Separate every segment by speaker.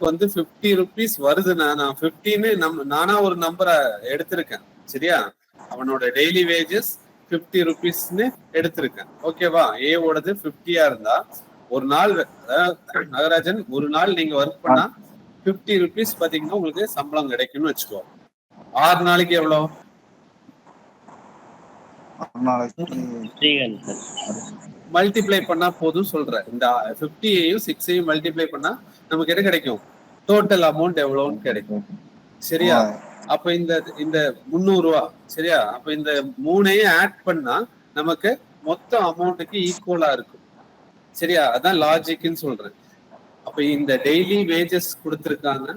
Speaker 1: வந்து 50 rupees வருதுன்னா நான் 15 நானா ஒரு நம்பரை எடுத்திருக்கேன். சரியா? அவனோட டெய்லி வேஜஸ் 50 rupeesன்னு எடுத்திருக்கேன். ஓகேவா? ஏ ஓடது 50 இருந்தா ஒரு நாள் நகராஜன் ஒரு நாள் நீங்க ஒர்க் பண்ணா 50 rupees பாத்தீங்கன்னா உங்களுக்கு சம்பளம் கிடைக்கும்னு வச்சுக்கோ. 6 நாளைக்கு எவ்வளவு? மல்டிப்ளை பண்ணா போதும் சொல்றேன். இந்த 50ஐயும் 6ஐயும் மல்டிப்ளை பண்ணா நமக்கு என்ன கிடைக்கும்? டோட்டல் அமௌண்ட் எவ்வளவுன்னு கிடைக்கும். சரியா? அப்ப இந்த 300 ரூபா. சரியா? அப்ப இந்த 3ஐயும் ஆட் பண்ணா நமக்கு மொத்த அமௌண்ட்டுக்கு ஈக்குவலா இருக்கும். சரியா? அதான் லாஜிக்னு சொல்றேன். அப்ப இந்த டெய்லி வேஜஸ் கொடுத்திருக்காங்க.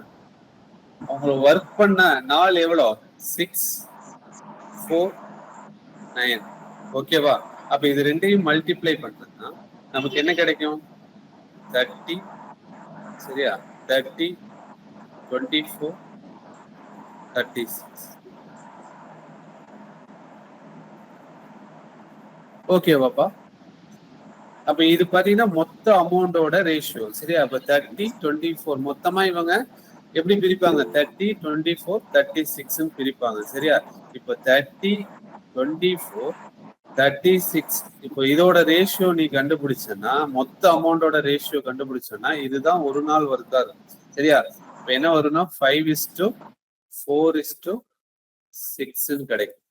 Speaker 1: அவங்க ஒர்க் பண்ண நாள் எவ்வளோ? 6, 4, 9. ஓகேவா? அப்ப இது ரெண்டையும் மல்டிப்ளை பண்ணா நமக்கு என்ன கிடைக்கும்? 30. சரியா? 30, 24, 36. ஓகேவாப்பா? அப்ப இது பாத்தீங்கன்னா மொத்த அமௌண்டோட ரேஷியோ. சரியா? அப்ப 30, 24 மொத்தமா இவங்க எப்படி பிரிப்பாங்க? 30, 24, 36 பிரிப்பாங்க. சரியா? இப்ப 30, 24, 36. இப்போ இதோட ரேஷியோ நீ கண்டுபிடிச்சனா, மொத்த அமௌண்டோட ரேஷியோ கண்டுபிடிச்சனா இதுதான் ஒரு நாள் ஒர்க்கா இருக்கும். சரியா? இப்ப என்ன வரும்னா 5:4:6 கிடைக்கும்.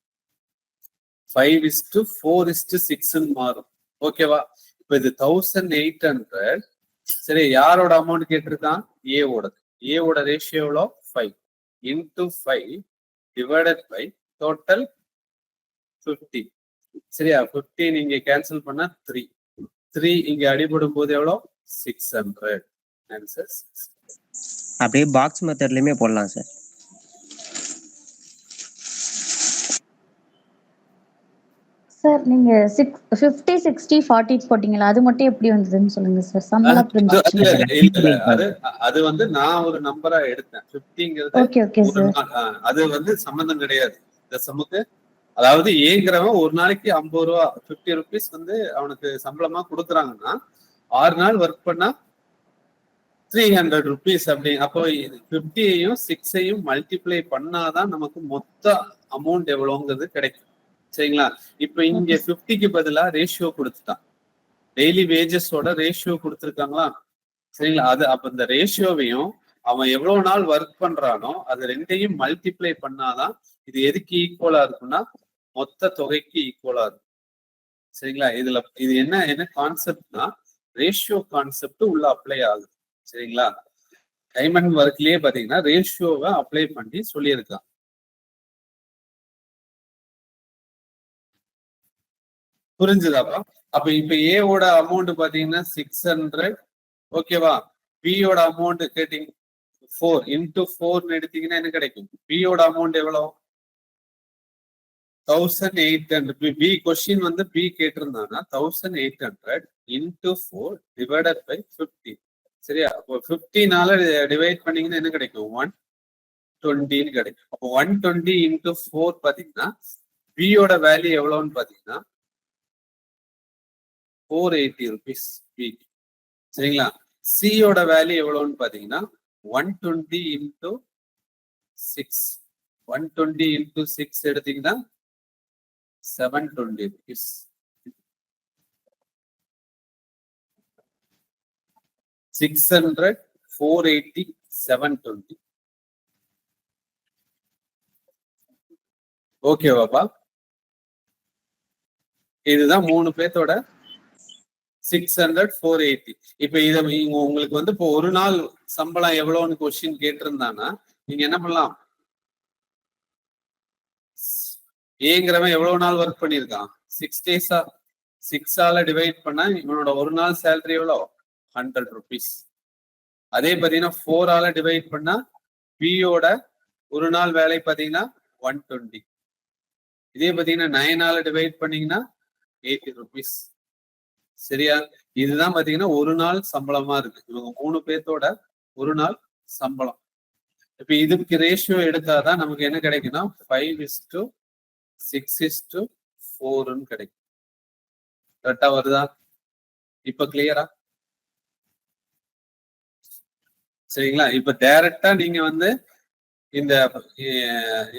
Speaker 1: 5:4:6 மாறும். ஓகேவா? இப்ப இது 1800. சரி, யாரோட அமௌண்ட் கேட்டிருக்கான்? ஏவோடது. ஏவோட ரேஷியோ எவ்வளோ? 5 into 5 divided by total 50. சரியா? 15 இங்க கேன்சல் பண்ணா 3 இங்க அடிபடும் போது எவ்வளோ? 600. ஆன்சர் 6.
Speaker 2: அப்படியே பாக்ஸ் மெத்தட்லயுமே போடலாம் சார்.
Speaker 3: சார் நீங்க 50, 60, 40 போட்டீங்களா? அது மட்டும் எப்படி வந்ததுன்னு சொல்லுங்க சார். சம்பளம்
Speaker 1: அது வந்து நான் ஒரு நம்பரா எடுத்தேன். 50ங்கிறது அது வந்து சம்பந்தம் கிடையாது இந்த சமுக்கு. அதாவது ஏங்கிறவன் ஒரு நாளைக்கு 50 ரூபா 50 rupees வந்து அவனுக்கு சம்பளமா கொடுக்குறாங்கன்னா 6 நாள் ஒர்க் பண்ணா 300 rupees அப்படி. அப்போ 50ஐயும் 6ஐயும் மல்டிப்ளை பண்ணாதான் நமக்கு மொத்த அமௌண்ட் எவ்வளவுங்கிறது கிடைக்கும். சரிங்களா? இப்ப இங்க 50க்கு பதிலா ரேஷியோ கொடுத்துட்டான். டெய்லி வேஜஸோட ரேஷியோ கொடுத்துருக்காங்களா? சரிங்களா? அது அப்ப இந்த ரேஷியோவையும் அவன் எவ்வளவு நாள் ஒர்க் பண்றானோ அது ரெண்டையும் மல்டிப்ளை பண்ணாதான் இது எதுக்கு ஈக்குவலா இருக்கும்னா மொத்த தொகைக்கு ஈக்குவலா இருக்கும். சரிங்களா? இது என்ன கான்செப்ட்னா ரேஷியோ கான்செப்ட் உள்ள அப்ளை ஆகுது. சரிங்களா? டைம் அண்ட் ஒர்க்லயே பாத்தீங்கன்னா ரேஷியோவை அப்ளை பண்ணி சொல்லியிருக்கான். புரிஞ்சுதாப்பா? அப்ப இப்ப ஏவோட அமௌண்ட் பாத்தீங்கன்னா 600. ஓகேவா? பியோட அமௌண்ட் கேட்டீங்க 4 into 4 எடுத்தீங்கன்னா என்ன கிடைக்கும்? பியோட அமௌண்ட் எவ்வளவு? 1800. பி கொஸ்டின் வந்து பி கேட்டிருந்தாங்கன்னா 1800 into 4 divided by 50. சரியா? அப்போ 50னால டிவைட் பண்ணீங்கன்னா என்ன கிடைக்கும்? 120 கிடைக்கும். அப்போ 120 into 4 பாத்தீங்கன்னா பியோட வேல்யூ எவ்வளவுன்னு பாத்தீங்கன்னா 480 rupees பி. சரிங்களா? சியோட வேல்யூ எவ்வளவுன்னு பாத்தீங்கன்னா 120 into 6. 120 into 6 எடுத்தீங்கன்னா 720 rupees. $600, $480, $720. ஓகேவாப்பா? இதுதான் 3 பேர்த்தோட 600, 480. இப்ப இத உங்களுக்கு வந்து இப்போ ஒரு நாள் சம்பளம் எவ்வளவுன்னு கொஸ்டின் கேட்டிருந்தானா நீங்க என்ன பண்ணலாம்? ஏங்கிறவன் எவ்வளவு நாள் ஒர்க் பண்ணிருக்கான்? 6 days. 6ஆல டிவைட் பண்ணா இவனோட ஒரு நாள் சேலரி எவ்வளவு? 100 rupees. அதே பாத்தீங்கன்னா 4ஆல டிவைட் பண்ணா பியோட ஒரு நாள் வேலை பாத்தீங்கன்னா 120. இதே பாத்தீங்கன்னா 9ஆல டிவைட் பண்ணீங்கன்னா 80 rupees. சரியா? இதுதான் பாத்தீங்கன்னா ஒரு நாள் சம்பளமா இருக்கு. இவங்க 3 பேர்த்தோட ஒரு நாள் சம்பளம். இப்ப இதுக்கு ரேஷியோ எடுத்தாதான் நமக்கு என்ன கிடைக்கும்னா 5:6:4 கிடைக்கும். கரெக்டா வருதா? இப்ப கிளியரா? சரிங்களா? இப்ப டைரக்டா நீங்க வந்து இந்த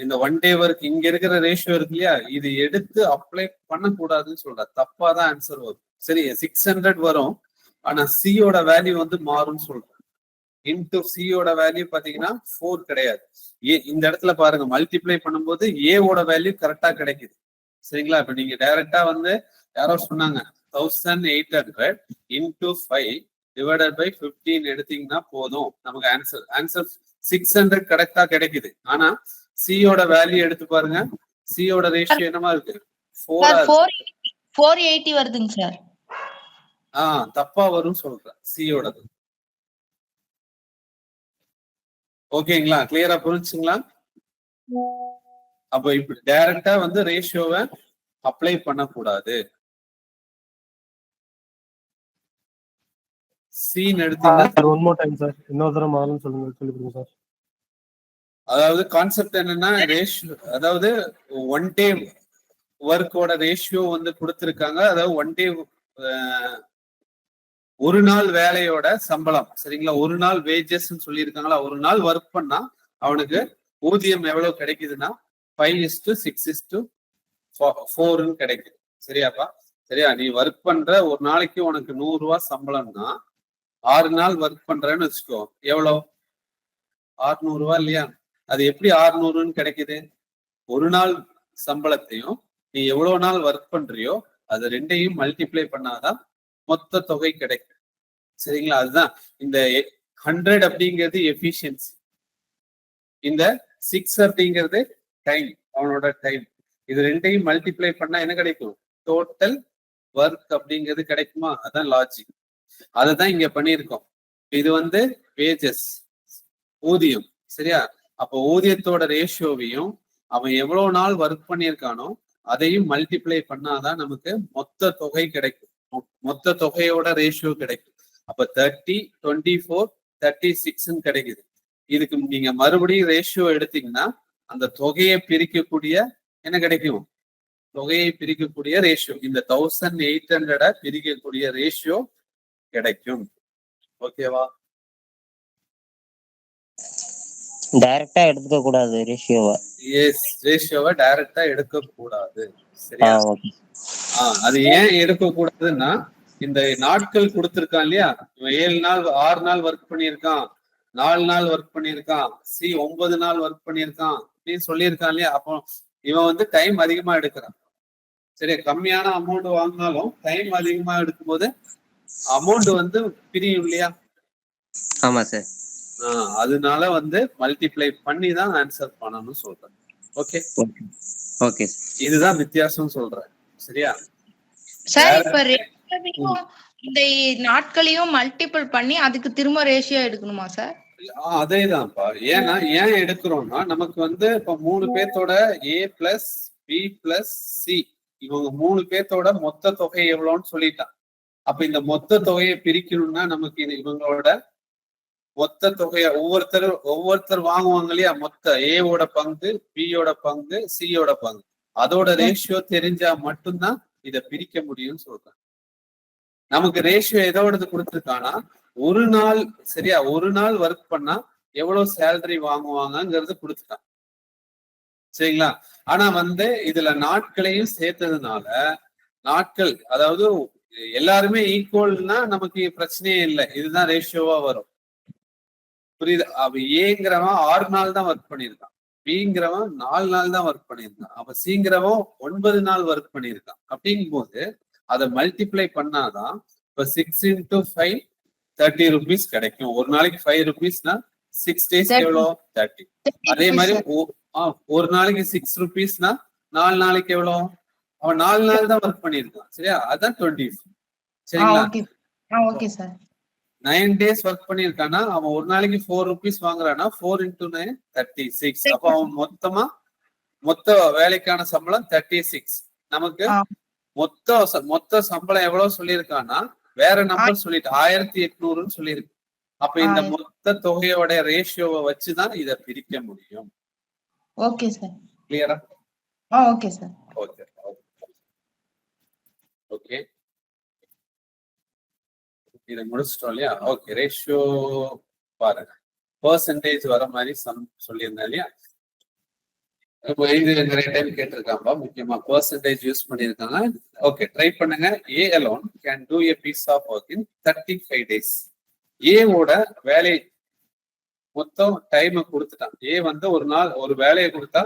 Speaker 1: இந்த ஒன் டே ஒர்க் இங்க இருக்கிற ரேஷியோ இருக்கு இல்லையா, இது எடுத்து அப்ளை பண்ணக்கூடாதுன்னு சொல்ற. தப்பாதான் ஆன்சர் வரும். சரி 600 வரும், ஆனா சியோட வேல்யூ வந்து மாறும்னு சொல்றேன். இன்டு சியோட வேல்யூ பாத்தீங்கன்னா 4 கிடையாது. இந்த இடத்துல பாருங்க, மல்டிப்ளை பண்ணும்போது ஏவோட வேல்யூ கரெக்டா கிடைக்குது. சரிங்களா? இப்ப நீங்க டைரக்டா வந்து யாரோ சொன்னாங்க 1800 இன்டு 5 டிவைடட் பை 15 எடுத்தீங்கன்னா போதும் நமக்கு ஆன்சர் 600 கரெக்டா கிடைக்குது. ஆனா சியோட வேல்யூ எடுத்து பாருங்க, சியோட ரேஷியோ என்னமா இருக்கு?
Speaker 4: 480 வருதுங்க சார்.
Speaker 1: தப்பா வரும்னு சொல்றேன் சியோடது. ஓகேங்களா? கிளியரா புரிஞ்சுங்களா? அப்ப இப்ப டைரக்டா வந்து ரேஷியோவை அப்ளை பண்ணக்கூடாது. சீன் எடுத்தீங்கன்னா
Speaker 5: ஒன் மோர் டைம் சார், இன்னொரு தடவை மாறும் சொல்லுங்க சார்.
Speaker 1: அதாவது கான்செப்ட் என்னன்னா, ரேஷியோ அதாவது ஒன் டே ஒர்க்கோட ரேஷியோ வந்து கொடுத்திருக்காங்க. அதாவது ஒன் டே ஒரு நாள் வேலையோட சம்பளம், சரிங்களா? ஒரு நாள் வேஜஸ் சொல்லியிருக்காங்களா? ஒரு நாள் ஒர்க் பண்ணா அவனுக்கு ஊதியம் எவ்வளவு கிடைக்குதுன்னா 5:6:4 கிடைக்குது. சரியாப்பா? சரியா? நீ ஒர்க் பண்ற ஒரு நாளைக்கு உனக்கு 100 ரூபாய் சம்பளம்னா 6 நாள் ஒர்க் பண்றேன்னு வச்சுக்கோ, எவ்வளவு? 600 ரூபாய் இல்லையா? அது எப்படி 600ன்னு கிடைக்குது? ஒரு நாள் சம்பளத்தையும் நீ எவ்வளவு நாள் ஒர்க் பண்றியோ அது ரெண்டையும் மல்டிப்ளை பண்ணாதான் மொத்த தொகை கிடைக்கும். சரிங்களா? அதுதான் இந்த 100 அப்படிங்கிறது எஃபிஷியன்சி, இந்த 6 அப்படிங்கிறது டைம், அவனோட டைம். இது ரெண்டையும் மல்டிப்ளை பண்ணா என்ன கிடைக்கும்? டோட்டல் ஒர்க் அப்படிங்கிறது கிடைக்குமா? அதான் லாஜிக். அததான் இங்க பண்ணியிருக்கோம். இது வந்து வேஜஸ், ஊதியம். சரியா? அப்போ ஊதியத்தோட ரேஷியோவையும் அவன் எவ்வளவு நாள் ஒர்க் பண்ணியிருக்கானோ அதையும் மல்டிப்ளை பண்ணாதான் நமக்கு மொத்த தொகை கிடைக்கும். மொத்த தொகையோட ரேஷியோ கிடைக்கும். அப்ப 30, 24, 36 கிடைக்குது. இதுக்கு நீங்க மறுபடியும் ரேஷியோ எடுத்தீங்கன்னா அந்த தொகையை பிரிக்கக்கூடிய என்ன கிடைக்கும்? தொகையை பிரிக்கக்கூடிய ரேஷியோ, இந்த 1800 பிரிக்கக்கூடிய ரேஷியோ கிடைக்கும். ஓகேவா?
Speaker 2: டைரக்டா எடுத்துக்க கூடாது ரேஷியோவை.
Speaker 1: எஸ், ரேஷியோவை டைரக்டா எடுக்க கூடாது. சரியா?
Speaker 2: ஓகே.
Speaker 1: அது ஏன் எடுக்க கூடாதுன்னா, இந்த நாட்கள் கொடுத்திருக்கான் இல்லையா, 7 நாள் 6 நாள் ஒர்க் பண்ணியிருக்கான், 4 நாள் ஒர்க் பண்ணியிருக்கான், 9 நாள் ஒர்க் பண்ணியிருக்கான் அப்படின்னு சொல்லியிருக்கான் இல்லையா, அப்போ இவன் வந்து டைம் அதிகமா எடுக்கிறான். சரி, கம்மியான அமௌண்ட் வாங்கினாலும் டைம் அதிகமா எடுக்கும் போது அமௌண்ட் வந்து பிரியும் இல்லையா?
Speaker 2: ஆமா சார்.
Speaker 1: அதனால வந்து மல்டிப்ளை பண்ணி தான் ஆன்சர் பண்ணணும்னு சொல்றேன். ஓகே
Speaker 2: ஓகே,
Speaker 1: இதுதான் வித்தியாசம் சொல்றேன். சரியா
Speaker 4: சார்? இப்ப ரேஷியோவையும் இந்த நாட்களையும் மல்டிபிள் பண்ணி அதுக்கு திரும்ப ரேஷியோ எடுக்கணுமா சார்?
Speaker 1: அதேதான்ப்பா. ஏன்னா ஏன் எடுக்கிறோம்னா, நமக்கு வந்து இப்ப 3 பேர்த்தோட A plus B plus C, இவங்க 3 பேர்த்தோட மொத்த தொகை எவ்வளவுன்னு சொல்லிட்டான். அப்ப இந்த மொத்த தொகையை பிரிக்கணும்னா நமக்கு இவங்களோட மொத்த தொகையை ஒவ்வொருத்தர் வாங்குவாங்க இல்லையா, மொத்த ஏவோட பங்கு, பியோட பங்கு, சியோட பங்கு, அதோட ரேஷியோ தெரிஞ்சா மட்டும்தான் இதை பிரிக்க முடியும்னு சொல்றேன். நமக்கு ரேஷியோ எதோடது கொடுத்துருக்கானா, ஒரு நாள், சரியா, ஒரு நாள் ஒர்க் பண்ணா எவ்வளவு சேலரி வாங்குவாங்கிறது கொடுத்துட்டான். சரிங்களா? ஆனா வந்து இதுல நாட்களையும் சேர்த்ததுனால நாட்கள், அதாவது எல்லாருமே ஈக்குவல்னா நமக்கு பிரச்சனையே இல்லை, இதுதான் ரேஷியோவா வரும். புரியுது? அப்ப ஏங்கிறவன் 6 நாள் தான் ஒர்க் பண்ணியிருக்கான், பிங்கிறவன் 4 நாள் தான் ஒர்க் பண்ணியிருக்கான், அப்ப சிங்கிறவன் 9 நாள் ஒர்க் பண்ணியிருக்கான். அப்படிங்கும் போது அதை மல்டிப்ளை பண்ணாதான் இப்ப 6 into 5 30 rupees கிடைக்கும். ஒரு நாளைக்கு 5 rupeesனா 6 days எவ்வளோ? 30. அதே மாதிரி ஒரு நாளைக்கு 6 rupeesனா 4 நாளைக்கு எவ்வளோ? அவன் 4 நாள் தான் ஒர்க் பண்ணியிருக்கான். சரியா? அதான் 20. சரிங்களா? 9 days ஒர்க் பண்ணியிருக்கானா அவன் ஒரு நாளைக்கு 4 rupees வாங்குறானா, 4 into 9 36. அப்ப அவன் மொத்த வேலைக்கான சம்பளம் 36. நமக்கு மொத்த சம்பளம் எவ்வளவு சொல்லியிருக்கானா வேற நம்பர் சொல்லிட்டு 1800ன்னு சொல்லியிருக்கு. அப்ப இந்த மொத்த தொகையோட ரேஷியோவை வச்சுதான் இதை பிரிக்க முடியும்.
Speaker 4: Okay sir.
Speaker 1: கிளியரா?
Speaker 4: Okay sir.
Speaker 1: ஓகே ஓகே, இதை முடிச்சிட்டோம் இல்லையா? ஓகே, ரேஷியோ பாருங்க. பெர்சன்டேஜ் வர மாதிரி சம் சொல்லியிருந்தேன் இல்லையா? இப்போ இது நிறைய டைம் கேட்டிருக்காங்க, முக்கியமா பெர்சன்டேஜ் யூஸ் பண்ணியிருக்காங்க. ஓகே, ட்ரை பண்ணுங்க. A alone can do a piece of work in 35 days. ஏவோட வேலை மொத்தம் டைம் கொடுத்துட்டான். ஏ வந்து ஒரு நாள் ஒரு வேலையை கொடுத்தா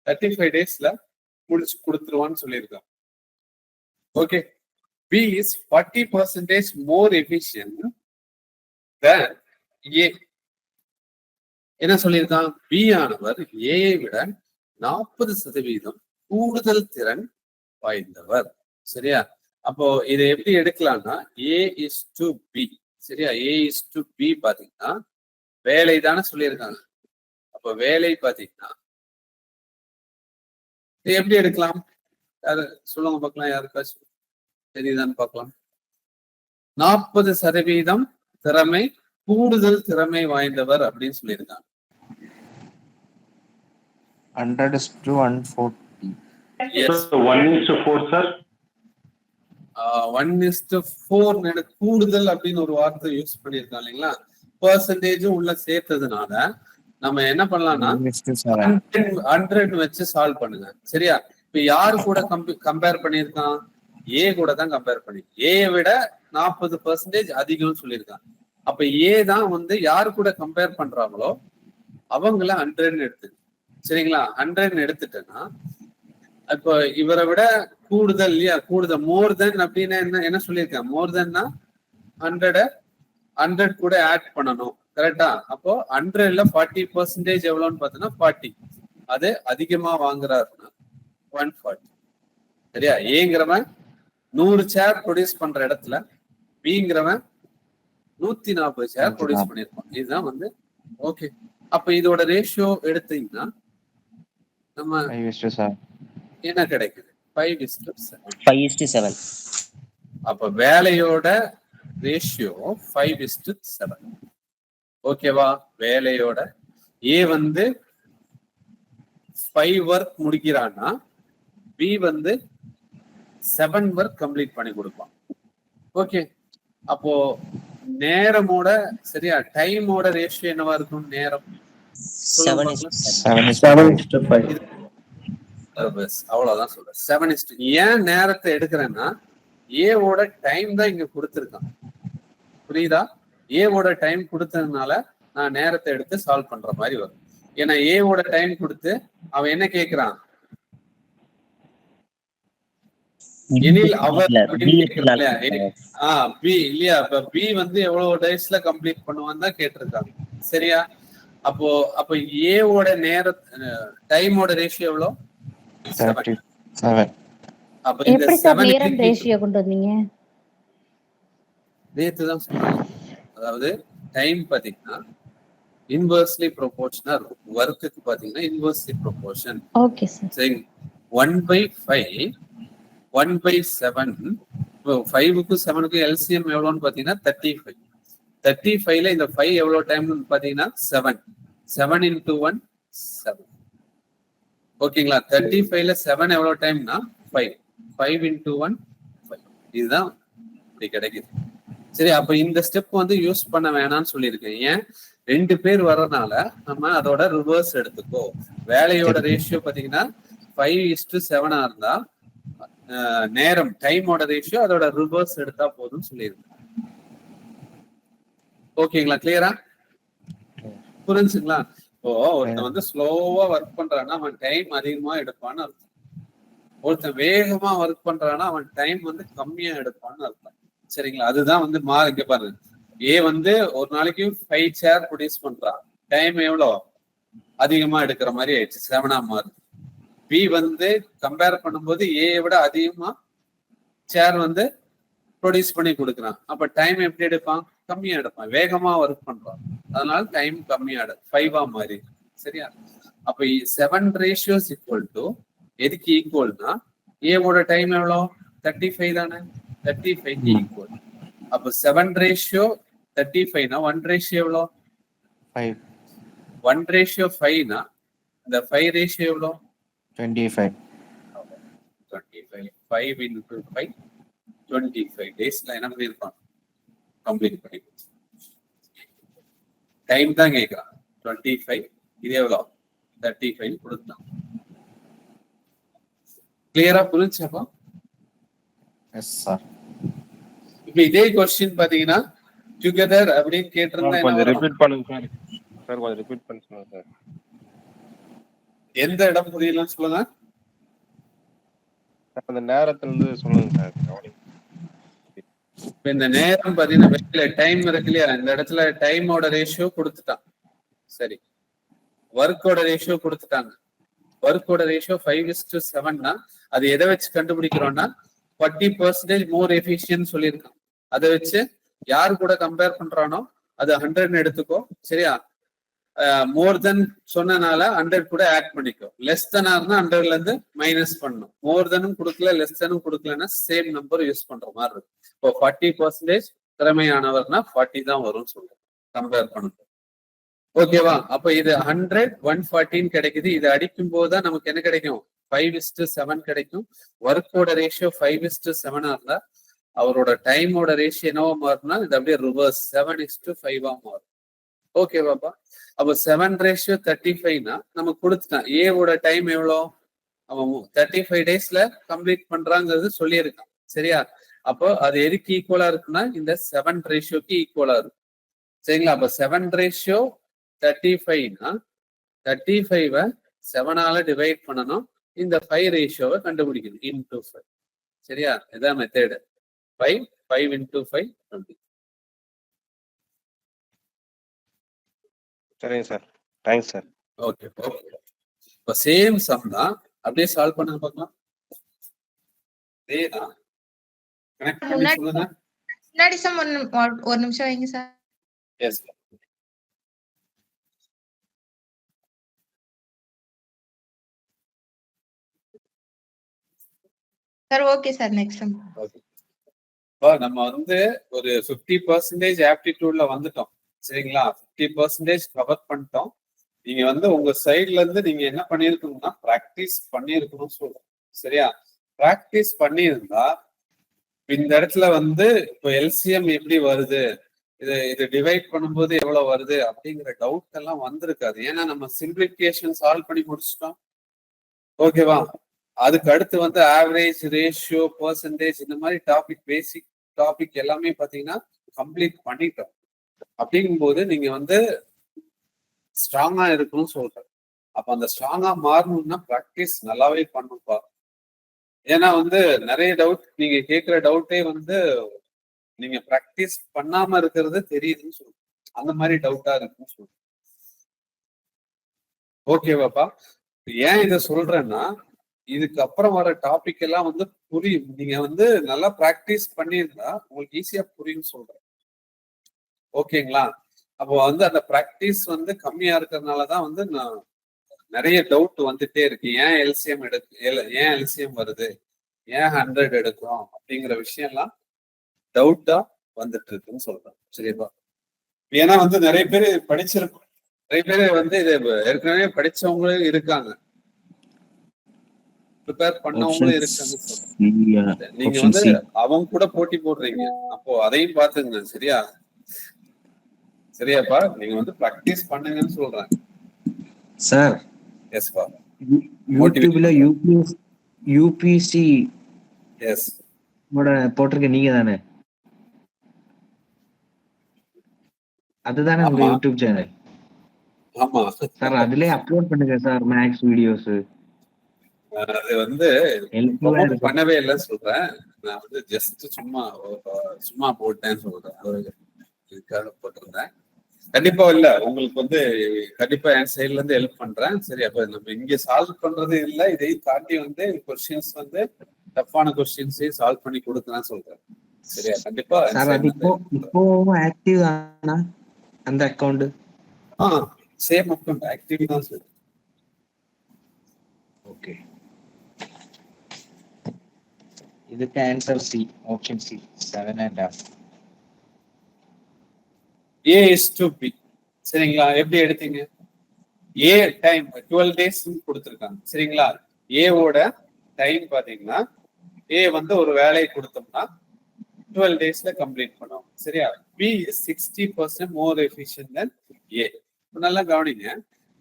Speaker 1: 35 daysல முடிச்சு கொடுத்துருவான்னு சொல்லியிருக்கான். Okay, B is 40% more efficient than A. என்ன சொல்லியிருக்கான்? பி ஆனவர் ஏயை விட 40% கூடுதல் திறன் வாய்ந்தவர். சரியா? அப்போ இதை எப்படி எடுக்கலாம்னா ஏ இஸ் டு பி. சரியா? ஏ இஸ் டு பி பாத்தீங்கன்னா வேலை தானே சொல்லியிருக்காங்க. அப்போ வேலை பாத்தீங்கன்னா இது எப்படி எடுக்கலாம்? யாரு சொல்லுங்க பார்க்கலாம், யாருக்காச்சும் தெரியுதான்னு பார்க்கலாம். 40% திறமை கூடுதல் திறமை வாய்ந்தவர் அப்படின்னு சொல்லியிருக்காங்க.
Speaker 6: 100:140.
Speaker 1: Yes.
Speaker 7: 1:4 sir.
Speaker 1: 1:4 கூடுதல் அப்படின்னு ஒரு வார்த்தை யூஸ் பண்ணியிருக்காங்க இல்லைங்களா? பெர்சன்டேஜும் உள்ள சேர்த்ததுனால நம்ம என்ன பண்ணலாம்னா 100 வச்சு சால்வ் பண்ணுங்க. சரியா? இப்ப யாரு கூட கம்பேர் பண்ணியிருக்கான்? ஏ கூட தான் கம்பேர் பண்ணி, ஏயை விட 40% அதிகம்னு சொல்லியிருக்காங்க. அப்ப ஏ தான் வந்து யாரு கூட கம்பேர் பண்றாங்களோ அவங்கள 100 எடுத்து, சரிங்களா? 100 எடுத்துட்டேன்னா இப்போ இவரை விட கூடுதல் இல்லையா? கூடுதல் மோர் தென் அப்படின்னா என்ன சொல்லியிருக்கேன்? மோர் தென்னா 100 கூட ஆட் பண்ணணும். கரெக்டா? அப்போ 100ல 40% எவ்வளோன்னு பார்த்தோன்னா 40. அது அதிகமா வாங்குறாருன்னா 140. சரியா? ஏங்கிறவன் 100 சேர் ப்ரொடியூஸ் பண்ற இடத்துல பிங்கிறவன் 140 சேர் ப்ரொடியூஸ் பண்ணிருப்பான். இதுதான் வந்து ஓகே. அப்ப இதோட ரேஷியோ எடுத்தீங்கன்னா நம்ம என்ன கிடைக்குது?
Speaker 2: 5:7.
Speaker 1: அப்ப வேலையோட ரேஷியோ 5:7. ஓகேவா? வேலையோட ஏ வந்து 5 ஒர்க் முடிக்கிறான்னா பி வந்து 7 ஒர்க் கம்ப்ளீட் பண்ணி கொடுப்பான். ஓகே, அப்போ நேரமோட சரியா டைமோட ரேஷியோ என்னவா இருக்கும்? நேரம்
Speaker 2: 7:5.
Speaker 1: அவ்வளவுதான் சொல்றேன். 7:. ஏன் நேரத்தை எடுக்கிறேன்னா ஏவோட டைம் தான் இங்க கொடுத்துருக்கான். புரியுதா? ஏவோட டைம் கொடுத்ததுனால நான் நேரத்தை எடுத்து சால்வ் பண்ற மாதிரி வரும். ஏன்னா ஏவோட டைம் கொடுத்து அவன் என்ன கேட்கிறான்? எனில் அவர் அப்படின்னு கேட்கிறான் இல்லையா? பி இல்லையா? இப்ப பி வந்து எவ்வளவு டேஸ்ல கம்ப்ளீட் பண்ணுவான்னு தான் கேட்டிருக்காங்க. சரியா? அப்போ ஏவோட நேர டைமோட ரேஷியோ எவ்வளோ?
Speaker 6: 37.
Speaker 1: அப்ப இந்த
Speaker 3: எப்படி சார் நேரம் ரேஷியோ கொண்டு வந்தீங்க?
Speaker 1: நேத்து தான் சொன்னாங்க. அதாவது டைம் பாத்தீங்கன்னா இன்வெர்ஸ்லி ப்ரொபோர்ஷனல் இருக்கும். ஒர்க்குக்கு பாத்தீங்கன்னா இன்வெர்ஸ்லி ப்ரொபோர்ஷன்.
Speaker 3: Okay sir.
Speaker 1: சரி, 1/5 1/7. 5க்கும் 7க்கும் எல்சிஎம் எவ்வளோன்னு பாத்தீங்கன்னா 35. 35ல இந்த 5 எவ்வளவு டைம்னு பாத்தீங்கன்னா 7. 7 × 1 7. ஓகேங்களா? 35ல 7 எவ்வளவு டைம்னா 5. 5 × 1 5. இதுதான் இப்படி கிடைக்குது. சரி, அப்ப இந்த ஸ்டெப் வந்து யூஸ் பண்ண வேணாம்னு சொல்லியிருக்கேன். ஏன்? 2 பேர் வர்றதுனால நம்ம அதோட ரிவர்ஸ் எடுத்துக்கோ. வேலையோட ரேஷியோ பாத்தீங்கன்னா 5:7 இருந்தா நேரம் டைமோட ரேஷியோ அதோட ரிவர்ஸ் எடுத்தா போதும்னு சொல்லியிருக்கேன். ஓகேங்களா? கிளியரா? புரிஞ்சுங்களா? இப்போ ஒருத்தன் வந்து ஸ்லோவா ஒர்க் பண்றான்னா அவன் டைம் அதிகமா எடுப்பான்னு அர்த்தம். ஒருத்தன் வேகமா ஒர்க் பண்றான்னா அவன் டைம் வந்து கம்மியா எடுப்பான்னு அர்த்தம். சரிங்களா? அதுதான் வந்து இங்க பாருங்க. ஏ வந்து ஒரு நாளைக்கு 5 சேர் ப்ரொடியூஸ் பண்றான். டைம் எவ்வளோ அதிகமா எடுக்கிற மாதிரி ஆயிடுச்சு, 7 மாறுது. பி வந்து கம்பேர் பண்ணும்போது ஏயை விட அதிகமா சேர் வந்து ப்ரொடியூஸ் பண்ணி கொடுக்குறான். அப்ப டைம் எப்படி எடுப்பான்? கம்மியா எடுப்பான். வேகமா ஒர்க் பண்றான், அதனால டைம் கம்மியா 5 மாறி. சரியா? அப்ப 7:= எதுக்கு ஈக்குவல்னா ஏவோட டைம் எவ்வளோ? 35 தானே? 35 ஈக்குவல். அப்ப 7:35னா 1 எவ்வளோ?
Speaker 6: 5.
Speaker 1: 1:5னா இந்த 5 எவ்வளோ?
Speaker 6: 25.
Speaker 1: 25. 5 × 5 25 டேஸ்ல என்ன பண்ணிருப்பான்? கம்ப்ளீட் பண்ணி. டைம் தான் கேட்கறான். 25 இது எவ்வளோ 35 கொடுத்தான். கிளியரா புரிஞ்சுப்பா?
Speaker 6: Yes sir.
Speaker 1: இப்ப இதே கொஸ்டின் பாத்தீங்கன்னா டுகெதர் அப்படின்னு கேட்டிருந்தா
Speaker 7: கொஞ்சம் ரிப்பீட் பண்ணுங்க சார். சார் கொஞ்சம் ரிப்பீட் பண்ணி சொல்லுங்க சார்.
Speaker 1: எந்த இடம் புரியலன்னு சொல்லுங்க.
Speaker 7: அந்த நேரத்துல இருந்து சொல்லுங்க சார்.
Speaker 1: இப்ப இந்த நேரம் பாத்தீங்கன்னா டைம் இருக்கு இல்லையா, இந்த இடத்துல டைமோட ரேஷியோ கொடுத்துட்டான். சரி, ஒர்க்கோட ரேஷியோ கொடுத்துட்டாங்க. ஒர்க்கோட ரேஷியோ 5:7னா அது எதை வச்சு கண்டுபிடிக்கிறோம்னா 40% மோர் எஃபிஷியன்ட் சொல்லியிருக்கான். அதை வச்சு யாரு கூட கம்பேர் பண்றானோ அது 100 எடுத்துக்கோ. சரியா, மோர் தென் சொன்னனால 100 கூட ஆட் பண்ணிக்கோ. லெஸ் தென் ஆர்னா 100ல இருந்து மைனஸ் பண்ணணும். மோர் தெனும் கொடுக்கல லெஸ் தெனும் கொடுக்கலன்னா சேம் நம்பர் யூஸ் பண்ற மாதிரி இருக்கும். இப்போ 40% திறமையானவர்னா 40 தான் வரும்னு சொல்றோம் கம்பேர் பண்ணுங்க. ஓகேவா? அப்ப இது 100 114 கிடைக்குது. இது அடிக்கும் போதுதான் நமக்கு என்ன கிடைக்கும்? 5:7 கிடைக்கும். ஒர்க்கோட ரேஷியோ 5:7 இருந்தா அவரோட டைமோட ரேஷியோ என்னவோ மாறும்னா இது அப்படியே ரிவர்ஸ் 7:5 மாறும். ஓகேவாப்பா? அப்போ 7:35னா நமக்கு கொடுத்துட்டான். ஏவோட டைம் எவ்வளோ? அவன் 35 டேஸ்ல கம்ப்ளீட் பண்றாங்கிறது சொல்லியிருக்கான். சரியா? அப்போ அது எதுக்கு ஈக்குவலா இருக்குன்னா இந்த 7 ஈக்குவலா இருக்கும். சரிங்களா? அப்ப 7:35னா 35 7ஆல டிவைட் பண்ணணும். இந்த 5 ரேஷியோவை கண்டுபிடிக்கணும். இன்டூ 5. சரியா? இதான் மெத்தேடு. 5 × 5 20.
Speaker 7: சரிங்க சார். Thanks sir.
Speaker 1: ஓகே. இப்போ சேம் சம் தான். அப்படியே சால்வ் பண்ணுங்க பார்க்கலாம். அதேதான். கனெக்ட் பண்ணி சொல்லுங்க.
Speaker 4: முன்னாடி சம் ஒரு நிமிஷம் வைங்க sir.
Speaker 1: Yes
Speaker 4: sir. Okay sir. Next sum.
Speaker 1: Okay. நம்ம வந்து ஒரு 50% ஆப்டிடியூட்ல வந்துட்டோம். சரிங்களா? 50% கவர் பண்ணிட்டோம். நீங்க வந்து உங்க சைட்ல இருந்து நீங்க என்ன பண்ணிருக்கணும்னா பிராக்டிஸ் பண்ணிருக்கணும்னு சொல்றோம். சரியா? பிராக்டிஸ் பண்ணியிருந்தா இந்த இடத்துல வந்து இப்போ எல்சிஎம் எப்படி வருது, இது டிவைட் பண்ணும்போது எவ்வளவு வருது அப்படிங்கிற டவுட் எல்லாம் வந்திருக்காது. ஏன்னா நம்ம சிம்பிளிஃபிகேஷன் சால்வ் பண்ணி முடிச்சிட்டோம். ஓகேவா? அதுக்கு அடுத்து வந்து ஆவரேஜ், ரேஷியோ, பெர்சன்டேஜ் இந்த மாதிரி டாபிக், பேசிக் டாபிக் எல்லாமே பாத்தீங்கன்னா கம்ப்ளீட் பண்ணிட்டோம். அப்படிங்கும்போது நீங்க வந்து ஸ்ட்ராங்கா இருக்கணும்னு சொல்றேன். அப்ப அந்த ஸ்ட்ராங்கா மாறணும்னா பிராக்டிஸ் நல்லாவே பண்ணுப்பா. ஏன்னா வந்து நிறைய டவுட் நீங்க கேட்கிற டவுட்டே வந்து நீங்க பிராக்டிஸ் பண்ணாம இருக்கிறது தெரியுதுன்னு சொல்றேன். அந்த மாதிரி டவுட்டா இருக்குன்னு சொல்றேன். ஓகேவாப்பா? ஏன் இதை சொல்றேன்னா இதுக்கு அப்புறம் வர டாபிக் எல்லாம் வந்து புரியும். நீங்க வந்து நல்லா பிராக்டிஸ் பண்ணியிருந்தா உங்களுக்கு ஈஸியா புரியும்னு சொல்றேன். ஓகேங்களா? அப்போ வந்து அந்த பிராக்டிஸ் வந்து கம்மியா இருக்கிறதுனாலதான் வந்து நான் நிறைய டவுட் வந்துட்டே இருக்கு. ஏன் எல்சிஎம் ஏன் எல்சிஎம் வருது, ஏன் 100 எடுக்கிறோம் அப்படிங்கிற விஷயம்லாம் டவுட்டா வந்துட்டு இருக்குன்னு சொல்றேன். சரிப்பா? ஏன்னா வந்து நிறைய பேர் படிச்சிருக்கோம். நிறைய பேர் வந்து இது ஏற்கனவே படிச்சவங்களும் இருக்காங்க, ப்ரிப்பேர் பண்ணவங்களும் இருக்காங்க. நீங்க வந்து அவங்க கூட போட்டி போடுறீங்க. அப்போ அதையும் பாத்துங்க. சரியா? சரியாப்பா? நீங்க வந்து பிராக்டிஸ் பண்ணுங்கன்னு சொல்றேன்
Speaker 2: சார்.
Speaker 1: எஸ் பா.
Speaker 2: யூடியூப்ல யூபிசி
Speaker 1: எஸ்
Speaker 2: போட்டிருக்க நீங்க தானே? அதுதானே உங்க யூடியூப் சேனல்?
Speaker 1: ஆமா
Speaker 2: சார். அதுலயே அப்லோட் பண்ணுங்க சார் மேக்ஸ் வீடியோஸ்.
Speaker 1: அது வந்து பண்ணவே இல்லைன்னு சொல்றேன். நான் வந்து ஜஸ்ட் சும்மா போட்டேன்னு சொல்றேன். இதுக்காக போட்டிருந்தேன். கண்டிப்பா இல்ல உங்களுக்கு வந்து கண்டிப்பா என் சைட்ல இருந்து ஹெல்ப் பண்றேன். சரி, அப்ப நம்ம இங்க சால்வ் பண்றது இல்ல, இதையும் தாண்டி வந்து கொஸ்டின்ஸ் வந்து டஃப்பான கொஸ்டின்ஸையும் சால்வ் பண்ணி கொடுக்கலாம்னு சொல்றேன். சரியா? கண்டிப்பா
Speaker 2: இப்போ ஆக்டிவ் ஆனா அந்த அக்கவுண்ட்
Speaker 1: சேம் அக்கவுண்ட் ஆக்டிவ் தான் சார்.
Speaker 2: ஓகே. இதுக்கு answer C, option C, 7.5.
Speaker 1: A is to B. சரிங்களா? எப்படி எடுத்தீங்க? A டைம் 12 days கொடுத்துருக்காங்க. சரிங்களா? A ஓட டைம் பாத்தீங்கன்னா A வந்து ஒரு வேலையை கொடுத்தோம்னா 12 daysல கம்ப்ளீட் பண்ணுவோம். சரியா? B is 60% more efficient than A. நல்லா கவனிங்க.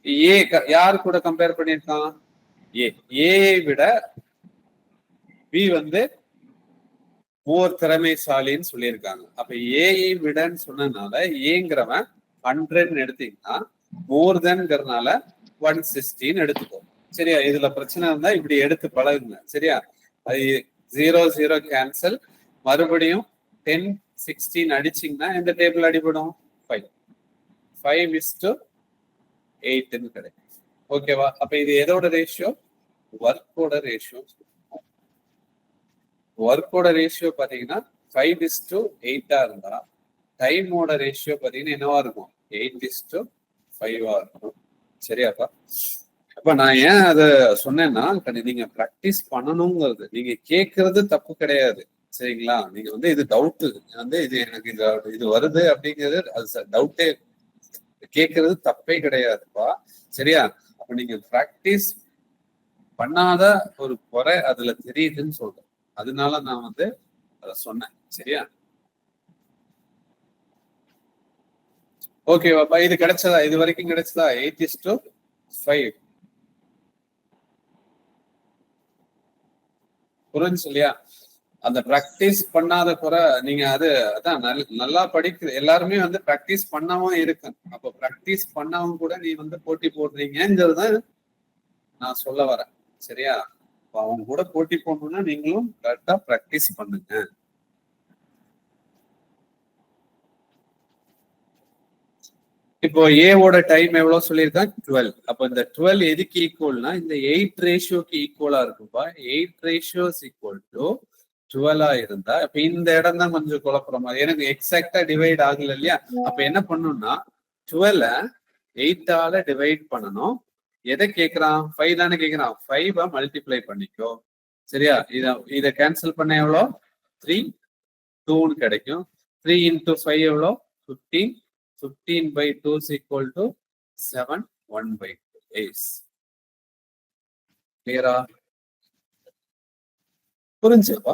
Speaker 1: A யார் கூட கம்பேர் பண்ணிருக்கான்? A. A விட B வந்து மோர் திறமைசாலின்னு சொல்லியிருக்காங்க. அப்ப ஏஐ விடன்னு சொன்னதுனால ஏங்கிறவன் 100 எடுத்தீங்கன்னா மோர் தென்ங்கிறதுனால 160 எடுத்துக்கோ. சரியா? இதுல பிரச்சனை இருந்தா இப்படி எடுத்து பழகுங்க. சரியா? அது 0 0 கேன்சல், மறுபடியும் 10 16 அடிச்சிங்கன்னா எந்த டேபிள் அடிபடும்? 5 5:8 கிடைக்கும். ஓகேவா? அப்ப இது எதோட ரேஷியோ? ஒர்க்கோட ரேஷியோ. ஒர்க்கோட ரேஷியோ பாத்தீங்கன்னா 5:8 இருந்தா டைமோட ரேஷியோ பாத்தீங்கன்னா என்னவா இருக்கும்? 8:5 இருக்கும். சரியாப்பா? அப்ப நான் ஏன் அதை சொன்னேன்னா நீங்க பிராக்டிஸ் பண்ணணுங்கிறது. நீங்க கேட்கறது தப்பு கிடையாது. சரிங்களா? நீங்க வந்து இது டவுட் வந்து இது எனக்கு இது வருது அப்படிங்கிறது அது டவுட்டே, கேட்கறது தப்பே கிடையாதுப்பா. சரியா? அப்ப நீங்க பிராக்டிஸ் பண்ணாத ஒரு குறை அதுல தெரியுதுன்னு சொல்றேன். அதனால நான் வந்து அத சொன்னேன். சரியா? ஓகேவாப்பா? இது கிடைச்சதா? இது வரைக்கும் கிடைச்சதா? 8:5 புரிஞ்சு இல்லையா? அந்த பிராக்டிஸ் பண்ணாத குறை நீங்க அதான் நல்லா படிக்கிற எல்லாருமே வந்து பிராக்டிஸ் பண்ணவும் இருக்கு. அப்ப பிராக்டிஸ் பண்ணவும் கூட நீ வந்து போட்டி போடுறீங்கிறத நான் சொல்ல வரேன். சரியா? அவங்க கூட போட்டி போடணும்னா நீங்களும் கரெக்டா பிராக்டிஸ் பண்ணுங்க. இப்போ ஏவோட டைம் எவ்வளவு சொல்லியிருக்கான்? 12. அப்ப இந்த 12 எதுக்கு ஈக்குவல்னா இந்த 8 ரேஷியோக்கு ஈக்குவலா இருக்கும்பா. 8 ரேஷியோஸ் ஈக்குவல் டு 12 இருந்தா இப்ப இந்த இடம் தான் கொஞ்சம் குழப்புற மாதிரி. எனக்கு எக்ஸாக்டா டிவைட் ஆகல இல்லையா? அப்ப என்ன பண்ணணும்னா 12 8ஆல டிவைட் பண்ணணும். எதை கேட்கறான்? 5 தானே கேட்கறான். 5 மல்டிப்ளை பண்ணிக்கோ. சரியா? இத கேன்சல் பண்ண எவ்வளோ? 3 2 கிடைக்கும். 3 into 5 எவ்வளோ? 15. 15/2 is equal to 7. 1/2 is clear-ஆ? புரிஞ்சுப்பா?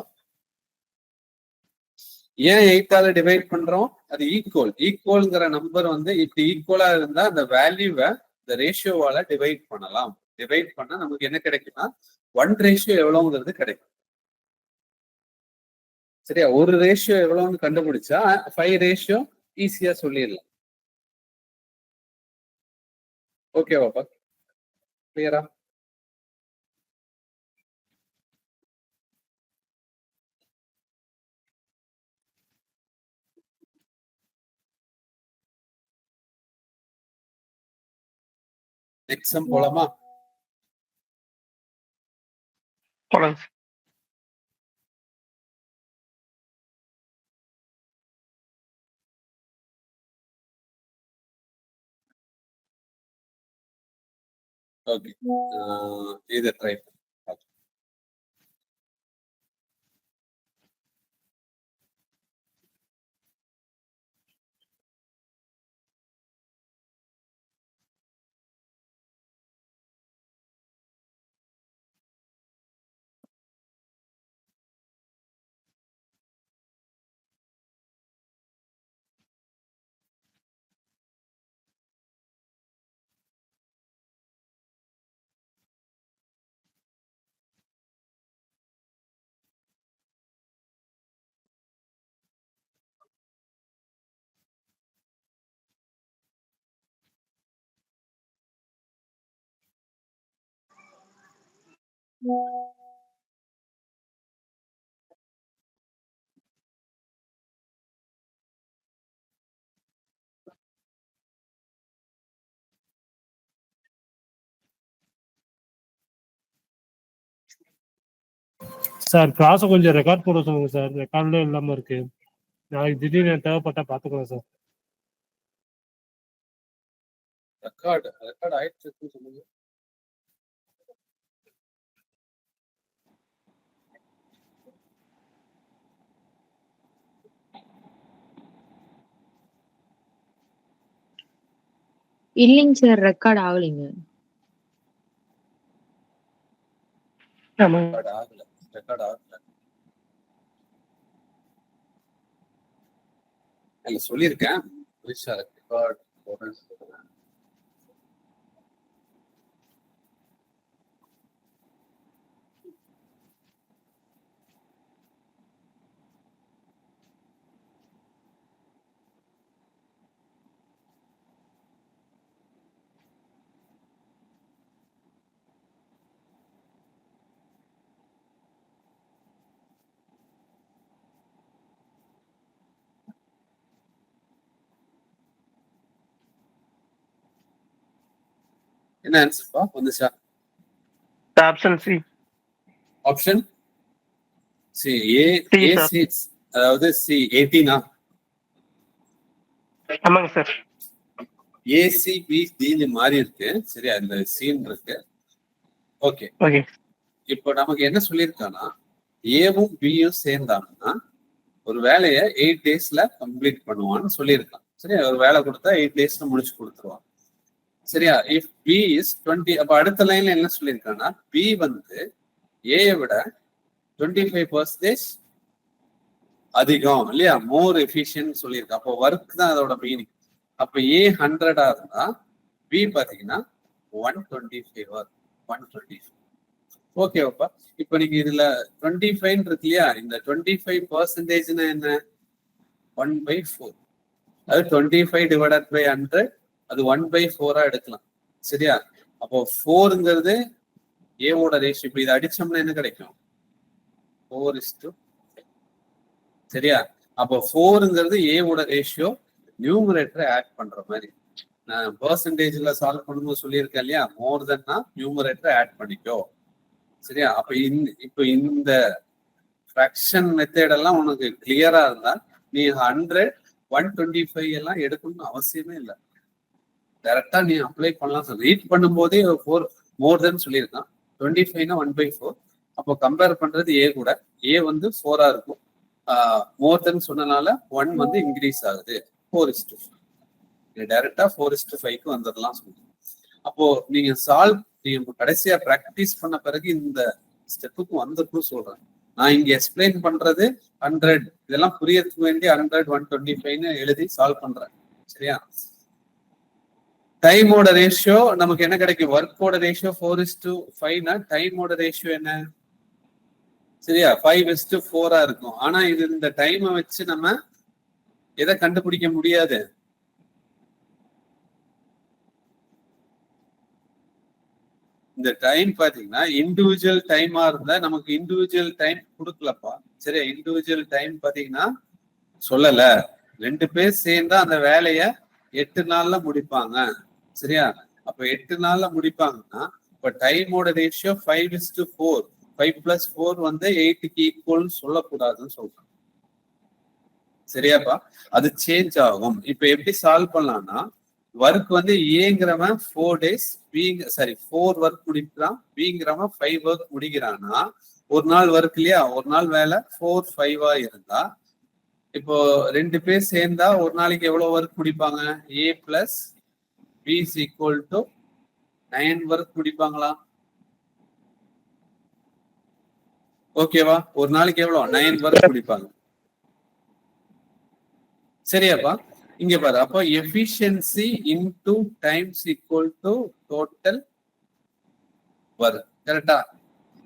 Speaker 1: ஏன் 8ஆல டிவைட் பண்றோம்? அது ஈக்குவல்ங்கிற நம்பர் வந்து இப்படி ஈக்குவலா இருந்தா அந்த வேல்யூவை இந்த ரேஷியோவால டிவைட் பண்ணலாம். டிவைட் பண்ணா நமக்கு என்ன கிடைக்கும்னா 1 ரேஷியோ எவ்வளவுங்கிறது கிடைக்கும். சரியா? ஒரு ரேஷியோ எவ்வளவுன்னு கண்டுபிடிச்சா 5 ரேஷியோ ஈஸியா சொல்லிடலாம். ஓகேவாப்பா? கிளியரா? நெக்ஸ்ட் சம் போலாமா?
Speaker 7: போலாம்.
Speaker 1: ஓகே, இதை ட்ரை பண்ணு.
Speaker 5: சார் கிளாஸை கொஞ்சம் ரெக்கார்ட் போட சொல்லுங்க சார். ரெக்கார்ட்ல இல்லாம இருக்கு. நாளைக்கு திடீர்னு தேவைப்பட்டா பாத்துக்கலாம் சார்.
Speaker 1: ரெக்கார்ட் ஆயிடுச்சு சொல்லுங்க.
Speaker 8: இல்லைங்க சார், ரெக்கார்ட் ஆகலைங்க.
Speaker 1: ரெக்கார்ட் ஆகல. இல்ல சொல்லியிருக்கேன். ரெக்கார்ட் என்ன ஆன்சர்ப்பா வந்துச்சா?
Speaker 7: Option C.
Speaker 1: Option C.
Speaker 7: C,
Speaker 1: ஏ
Speaker 7: sir.
Speaker 1: சி, அதாவது சி 18
Speaker 7: ஆமாங்க சார்.
Speaker 1: ஏசிபிடி மாறி இருக்கு. சரியா? இந்த சீன் இருக்கு. ஓகே.
Speaker 7: ஓகே.
Speaker 1: இப்போ நமக்கு என்ன சொல்லியிருக்கானா, ஏவும் பியும் சேர்ந்தாங்கன்னா ஒரு வேலையை 8 daysல கம்ப்ளீட் பண்ணுவான்னு சொல்லியிருக்கான். சரியா? ஒரு வேலை கொடுத்தா 8 daysல முடிச்சு கொடுத்துருவான். சரியா? இஃப் பி இஸ் 20, அப்ப அடுத்த லைன்ல என்ன சொல்லியிருக்கான்னா, பி வந்து ஏயை விட 25% அதிகம் இல்லையா, மோர் எஃபிஷியன்ட் சொல்லியிருக்கு. அப்போ ஒர்க் தான் அதோட மீனிங். அப்ப ஏ 100 இருந்தா பி பாத்தீங்கன்னா 125 125. ஓகேவாப்பா? இப்ப நீங்க இதுல 25 இருக்கு இல்லையா, இந்த 25% என்ன? 1/4. அது 25 divided by 100, அது 1/4 எடுக்கலாம். சரியா? அப்போ 4ங்கிறது ஏவோட ரேஷியோ. இப்ப இதை அடிச்சோம்னா என்ன கிடைக்கும்? 4:5. சரியா? அப்போ 4ங்கிறது ஏவோட ரேஷியோ. நியூமரேட்டரை ஆட் பண்ற மாதிரி. நான் பெர்சன்டேஜ்ல சால்வ் பண்ணும்போது சொல்லியிருக்கேன் இல்லையா, மோர் தென்னா நியூமரேட்டரை ஆட் பண்ணிக்கோ. சரியா? அப்ப இப்போ இந்த ஃபிராக்ஷன் மெத்தட் எல்லாம் உனக்கு கிளியரா இருந்தா நீ 100, 125 எல்லாம் எடுக்கணும்னு அவசியமே இல்லை. டைரக்டா நீ அப்ளை பண்ணலாம். ரீட் பண்ணும்போதே 4 மோர் தென் சொல்லியிருக்கான். 25னா 1/4. அப்போ கம்பேர் பண்றது ஏ கூட. ஏ வந்து 4 இருக்கும். மோர் தென் சொன்னனால 1 வந்து இன்க்ரீஸ் ஆகுது. 4:5. டைரக்டா 4:5க்கு வந்துடலாம் சொல்லுங்க. அப்போ நீங்க நீங்க கடைசியா பிராக்டிஸ் பண்ண பிறகு இந்த ஸ்டெப்புக்கு வந்துட்டு சொல்றேன். நான் இங்க எக்ஸ்பிளைன் பண்றது 100, இதெல்லாம் புரியறதுக்கு வேண்டி 100, 125ன்னு எழுதி சால்வ் பண்றேன். சரியா? டைமோட ரேஷியோ நமக்கு என்ன கிடைக்கும்? ஒர்க்கோட ரேஷியோ 4:5னா டைமோட ரேஷியோ என்ன? சரியா? 5:4 இருக்கும். ஆனா இது இந்த டைமை வச்சு நம்ம எதை கண்டுபிடிக்க முடியாது. இந்த டைம் பாத்தீங்கன்னா இண்டிவிஜுவல் டைமா இருந்தா நமக்கு இண்டிவிஜுவல் டைம் கொடுக்கலப்பா. சரியா? இண்டிவிஜுவல் டைம் பாத்தீங்கன்னா சொல்லல. 2 பேர் சேர்ந்தா அந்த வேலைய 8 நாள்ல முடிப்பாங்க. சரியா? அப்ப 8 நாள்ல முடிப்பாங்கன்னா இப்ப டைமோட ரேஷியோ 5:4. 5 + 4 வந்து 8க்கு ஈக்குவல்னு சொல்லக்கூடாதுன்னு சொல்றேன். சரியாப்பா? அது சேஞ்ச் ஆகும். இப்ப எப்படி சால்வ் பண்ணலாம்னா, ஒர்க் வந்து ஏங்கிறவன் 4 days, 4 ஒர்க் முடிக்கிறான். பிங்கிறவன் 5 ஒர்க் முடிக்கிறான்னா ஒரு நாள் ஒர்க் இல்லையா, ஒரு நாள் வேலை 4, 5 இருந்தா இப்போ 2 பேர் சேர்ந்தா ஒரு நாளைக்கு எவ்வளவு ஒர்க் முடிப்பாங்க? A + B = 9 work முடிப்பாங்களா? ஓகேவா? ஒரு நாளைக்கு எவ்வளவு? 9 ஒர்க் முடிப்பாங்க. சரியாப்பா? இங்க பாரு. அப்போ efficiency into times = total work. கரெக்டா?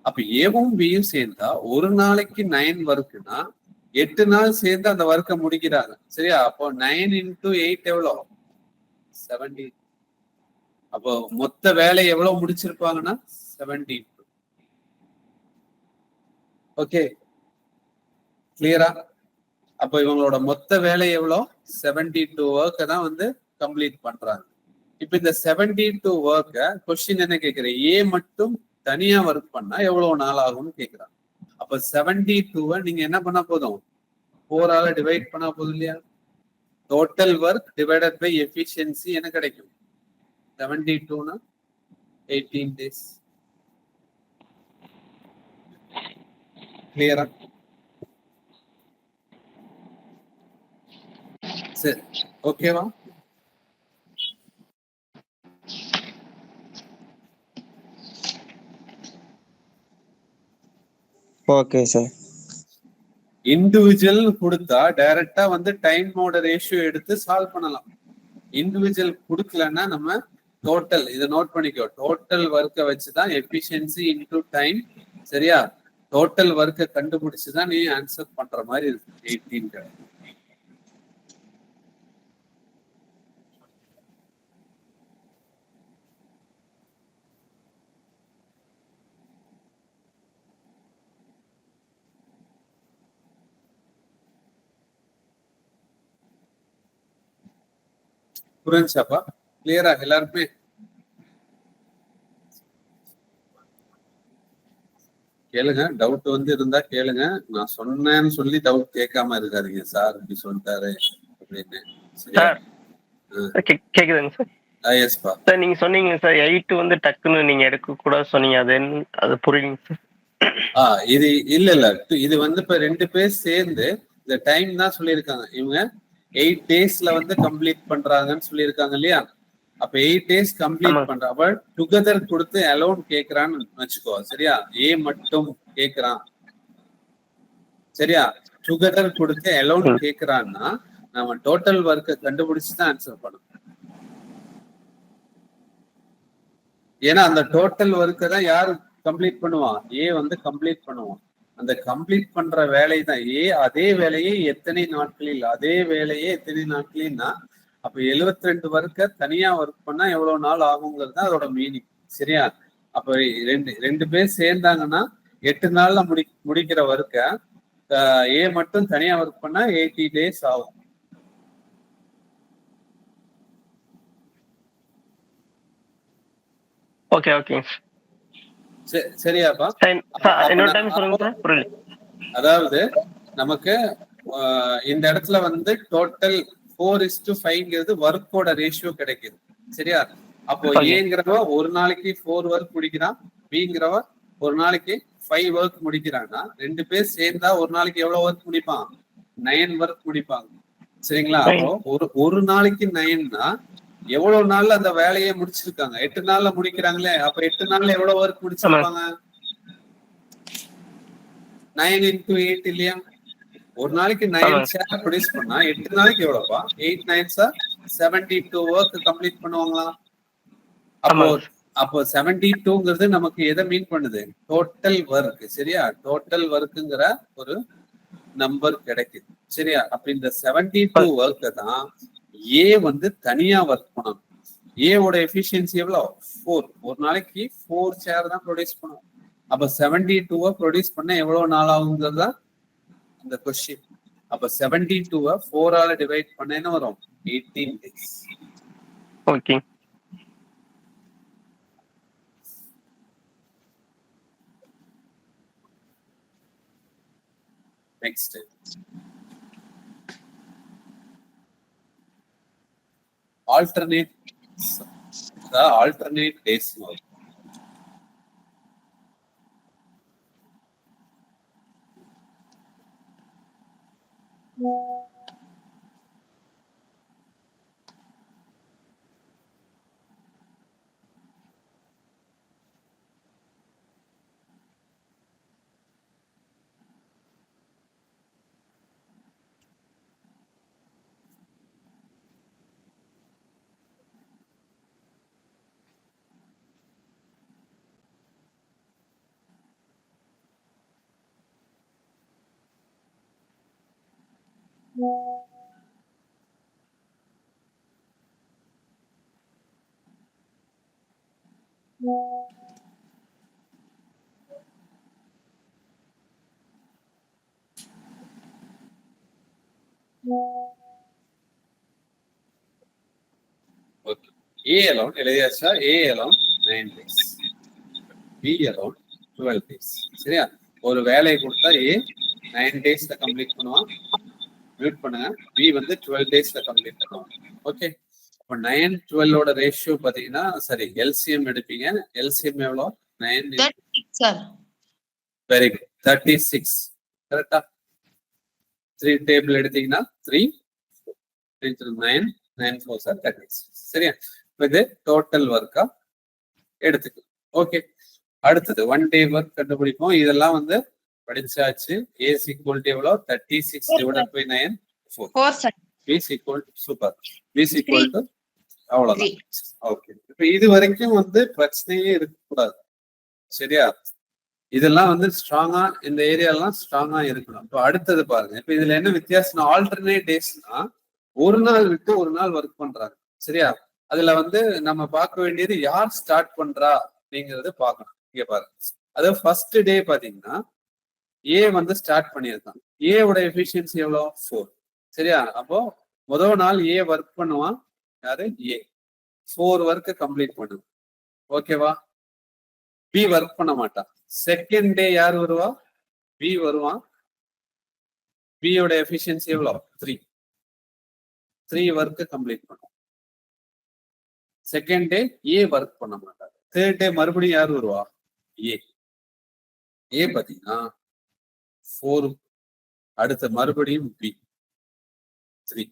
Speaker 1: அப்ப ஏவும் பியும் சேர்ந்தா ஒரு நாளைக்கு 9 ஒர்க்னா 8 நாள் சேர்ந்து அந்த ஒர்க்கை முடிக்கிறாங்க. சரியா? அப்போ 9 × 8 எவ்வளோ? 70. அப்போ மொத்த வேலை எவ்வளவு முடிச்சிருப்பாங்கன்னா 72. ஓகே, கிளியரா? அப்போ இவங்களோட மொத்த வேலை எவ்வளோ? 72 ஒர்க்கை தான் வந்து கம்ப்ளீட் பண்றாங்க. இப்ப இந்த 72 ஒர்க்கை கொஸ்டின் என்ன கேட்கிறேன்? ஏ மட்டும் தனியா ஒர்க் பண்ணா எவ்வளவு நாள் ஆகும்னு கேட்கிறாங்க. அப்ப 72வை நீங்க என்ன பண்ணா போதும்? 4ஆல டிவைட் பண்ணா போதும் இல்லையா? Total work divided by efficiency என்ன கிடைக்கும்? 72னா 18 days. கிளியரா? சரி, ஓகேவா?
Speaker 9: Okay sir.
Speaker 1: இண்டிவிஜுவல் கொடுத்தா டைரக்டா வந்து டைமோட ரேஷியோ எடுத்து சால்வ் பண்ணலாம். இண்டிவிஜுவல் கொடுக்கலன்னா நம்ம டோட்டல், இதை நோட் பண்ணிக்கோ, டோட்டல் ஒர்க்கை வச்சுதான் எஃபிஷியன்சி இன்டூ டைம். சரியா? டோட்டல் ஒர்க்கை கண்டுபிடிச்சுதான் நீ ஆன்சர் பண்ற மாதிரி இருக்கு 18. புரிஞ்சாப்பா? கிளியரா எல்லாருக்குமே? கேளுங்க, டவுட் வந்து இருந்தா கேளுங்க. நான் சொன்னேன்னு சொல்லி டவுட் கேட்காம இருக்காதீங்க. சார் இப்படி சொல்லிட்டாரு அப்படின்னு.
Speaker 7: சார் கேக்குதுங்க சார்?
Speaker 1: எஸ்பா.
Speaker 7: சார் நீங்க சொன்னீங்க சார் 8 வந்து டக்குன்னு நீங்க எடுக்க கூட சொன்னீங்க. அது புரியுங்க சார்.
Speaker 1: இது இல்ல இது வந்து இப்ப 2 பேர் சேர்ந்து இந்த டைம் தான் சொல்லியிருக்காங்க. இவங்க 8 daysல வந்து கம்ப்ளீட் பண்றாங்கன்னு சொல்லியிருக்காங்க இல்லையா? அப்ப 8 days கம்ப்ளீட் பண்ற அவ டுகெதர் கொடுத்து அலோன் கேக்குறான்னு வச்சுக்கோ. சரியா? ஏ மட்டும் கேக்குறான். சரியா? டுகெதர் கொடுத்து அலோன் கேக்குறான்னா நம்ம டோட்டல் ஒர்க்கை கண்டுபிடிச்சுதான் ஆன்சர் பண்ணணும். ஏன்னா அந்த டோட்டல் ஒர்க்கை தான் யாரு கம்ப்ளீட் பண்ணுவான்? ஏ வந்து கம்ப்ளீட் பண்ணுவான். அந்த கம்ப்ளீட் பண்ற வேலை தான் ஏ. அதே வேலையை எத்தனை நாட்களில், அதே வேலையே எத்தனை நாட்களில்னா அப்ப 72 ஒர்க்க தனியா ஒர்க் பண்ணா எவ்வளவு நாள் ஆகுங்கிறது தான் அதோட மீனிங். சரியா? அப்ப ரெண்டு பேர் சேர்ந்தாங்கன்னா 8 நாள்ல முடிக்கிற ஒர்க்க ஏ மட்டும் தனியா ஒர்க் பண்ணா 80 days ஆகும்.
Speaker 7: Okay okay.
Speaker 1: சரியாப்பா? அதாவது நமக்கு இந்த இடத்துல வந்து டோட்டல் 4:5 ஒர்க்கோட ரேஷியோ கிடைக்குது. சரியா? அப்போ ஏங்கிறவ ஒரு நாளைக்கு 4 ஒர்க் முடிக்கிறான், பிங்கிறவ ஒரு நாளைக்கு 5 ஒர்க் முடிக்கிறான்னா 2 பேர் சேர்ந்தா ஒரு நாளைக்கு எவ்வளவு ஒர்க் முடிப்பான்? 9 ஒர்க் முடிப்பாங்க. சரிங்களா? அப்போ ஒரு நாளைக்கு 9னா எவ்வளவு நாள்ல அந்த வேலையை முடிச்சிருக்காங்க? 8 நாள்ல முடிக்கிறாங்களே. அப்ப 8 நாள்ல எவ்வளவு ஒர்க் முடிச்சிருப்பாங்க? 9 into 8 இல்லையா? ஒரு நாளைக்கு 9 ஷேர் ப்ரொடியூஸ் பண்ணா 8 நாளைக்கு எவ்வளவுப்பா? 8 9s 72 ஒர்க் கம்ப்ளீட் பண்ணுவாங்களா? அப்போ 72ங்கிறது நமக்கு எதை மீன் பண்ணுது? Total work. சரியா? டோட்டல் ஒர்க்குங்கிற ஒரு நம்பர் கிடைக்குது. சரியா? அப்ப இந்த 72 ஒர்க்கை தான் ஏ வந்து தனியா ஒர்க் பண்ணணும். ஏவோட எஃபிஷியன்சி எவ்வளவு? 4. ஒரு நாளைக்கு 4 ஷேர் தான் ப்ரொடியூஸ் பண்ணும். அப்ப 72 ப்ரொடியூஸ் பண்ண எவ்வளவு நாள் ஆகுங்கிறது தான் அந்த கொஸ்டின். அப்ப 72 4 ஆல டிவைட் பண்ண என்ன வரும்? 18 days.
Speaker 7: Okay.
Speaker 1: Next alternate days mode. Okay. A alone எழுதியாச்சா? A alone 9 days, B alone 12 days. சரியா? ஒரு வேலையை கொடுத்தா A 9 daysல கம்ப்ளீட் பண்ணுவான். மியூட் பண்ணுங்க. B வந்து 12 daysல கம்ப்ளீட் பண்ணுவான். ஓகே. இப்போ 9 12 ஓட ரேஷியோ பாத்தீங்கன்னா சரி எல்சிஎம் எடுப்பீங்க. எல்சிஎம் எவ்வளோ? 9
Speaker 4: சார்.
Speaker 1: Very good. 36. கரெக்டா? 3 டேபிள் எடுத்தீங்கன்னா 3 9 9 4 36. சரியா? இது டோட்டல் ஒர்க்கா எடுத்துக்கலாம். ஓகே. அடுத்தது 1 day ஒர்க் கண்டுபிடிப்போம். இதெல்லாம் வந்து படிச்சாச்சு. A is equal to எவ்வளோ 36 divided by 9 4.
Speaker 4: 4 sir.
Speaker 1: B is equal to super. B is equal to அவ்வளவுதான். ஓகே, இப்ப இது வரைக்கும் வந்து பிரச்சனையே இருக்கக்கூடாது. சரியா? இதெல்லாம் வந்து ஸ்ட்ராங்கா இந்த ஏரியாலாம் ஸ்ட்ராங்கா இருக்கணும். இப்போ அடுத்தது பாருங்க. இப்ப இதுல என்ன வித்தியாசம்? ஆல்டர்னேட் டேஸ்னா ஒரு நாள் விட்டு ஒரு நாள் ஒர்க் பண்றாங்க. சரியா? அதுல வந்து நம்ம பார்க்க வேண்டியது யார் ஸ்டார்ட் பண்றா அப்படிங்கறத பார்க்கணும். இங்க பாருங்க, அதாவது ஃபர்ஸ்ட் டே பாத்தீங்கன்னா ஏ வந்து ஸ்டார்ட் பண்ணியிருக்கான். ஏவோட எஃபிஷியன்சி எவ்வளோ? 4. சரியா? அப்போ முதல் நாள் ஏ ஒர்க் பண்ணுவான். யாரு? ஏ 4 ஒர்க்கு கம்ப்ளீட் பண்ணுவான். ஓகேவா? பி ஒர்க் பண்ண மாட்டான். செகண்ட் டே யார் வருவா? பி வருவான். பியோட எஃபிஷியன்சி எவ்வளோ? 3 ஒர்க்கு கம்ப்ளீட் பண்ணும். செகண்ட் டே ஏ ஒர்க் பண்ண மாட்டாங்க. தேர்ட் டே மறுபடியும் யார் வருவா? ஏ. ஏ பாத்தீங்கன்னா 4, அடுத்த மறுபடியும் பி 3.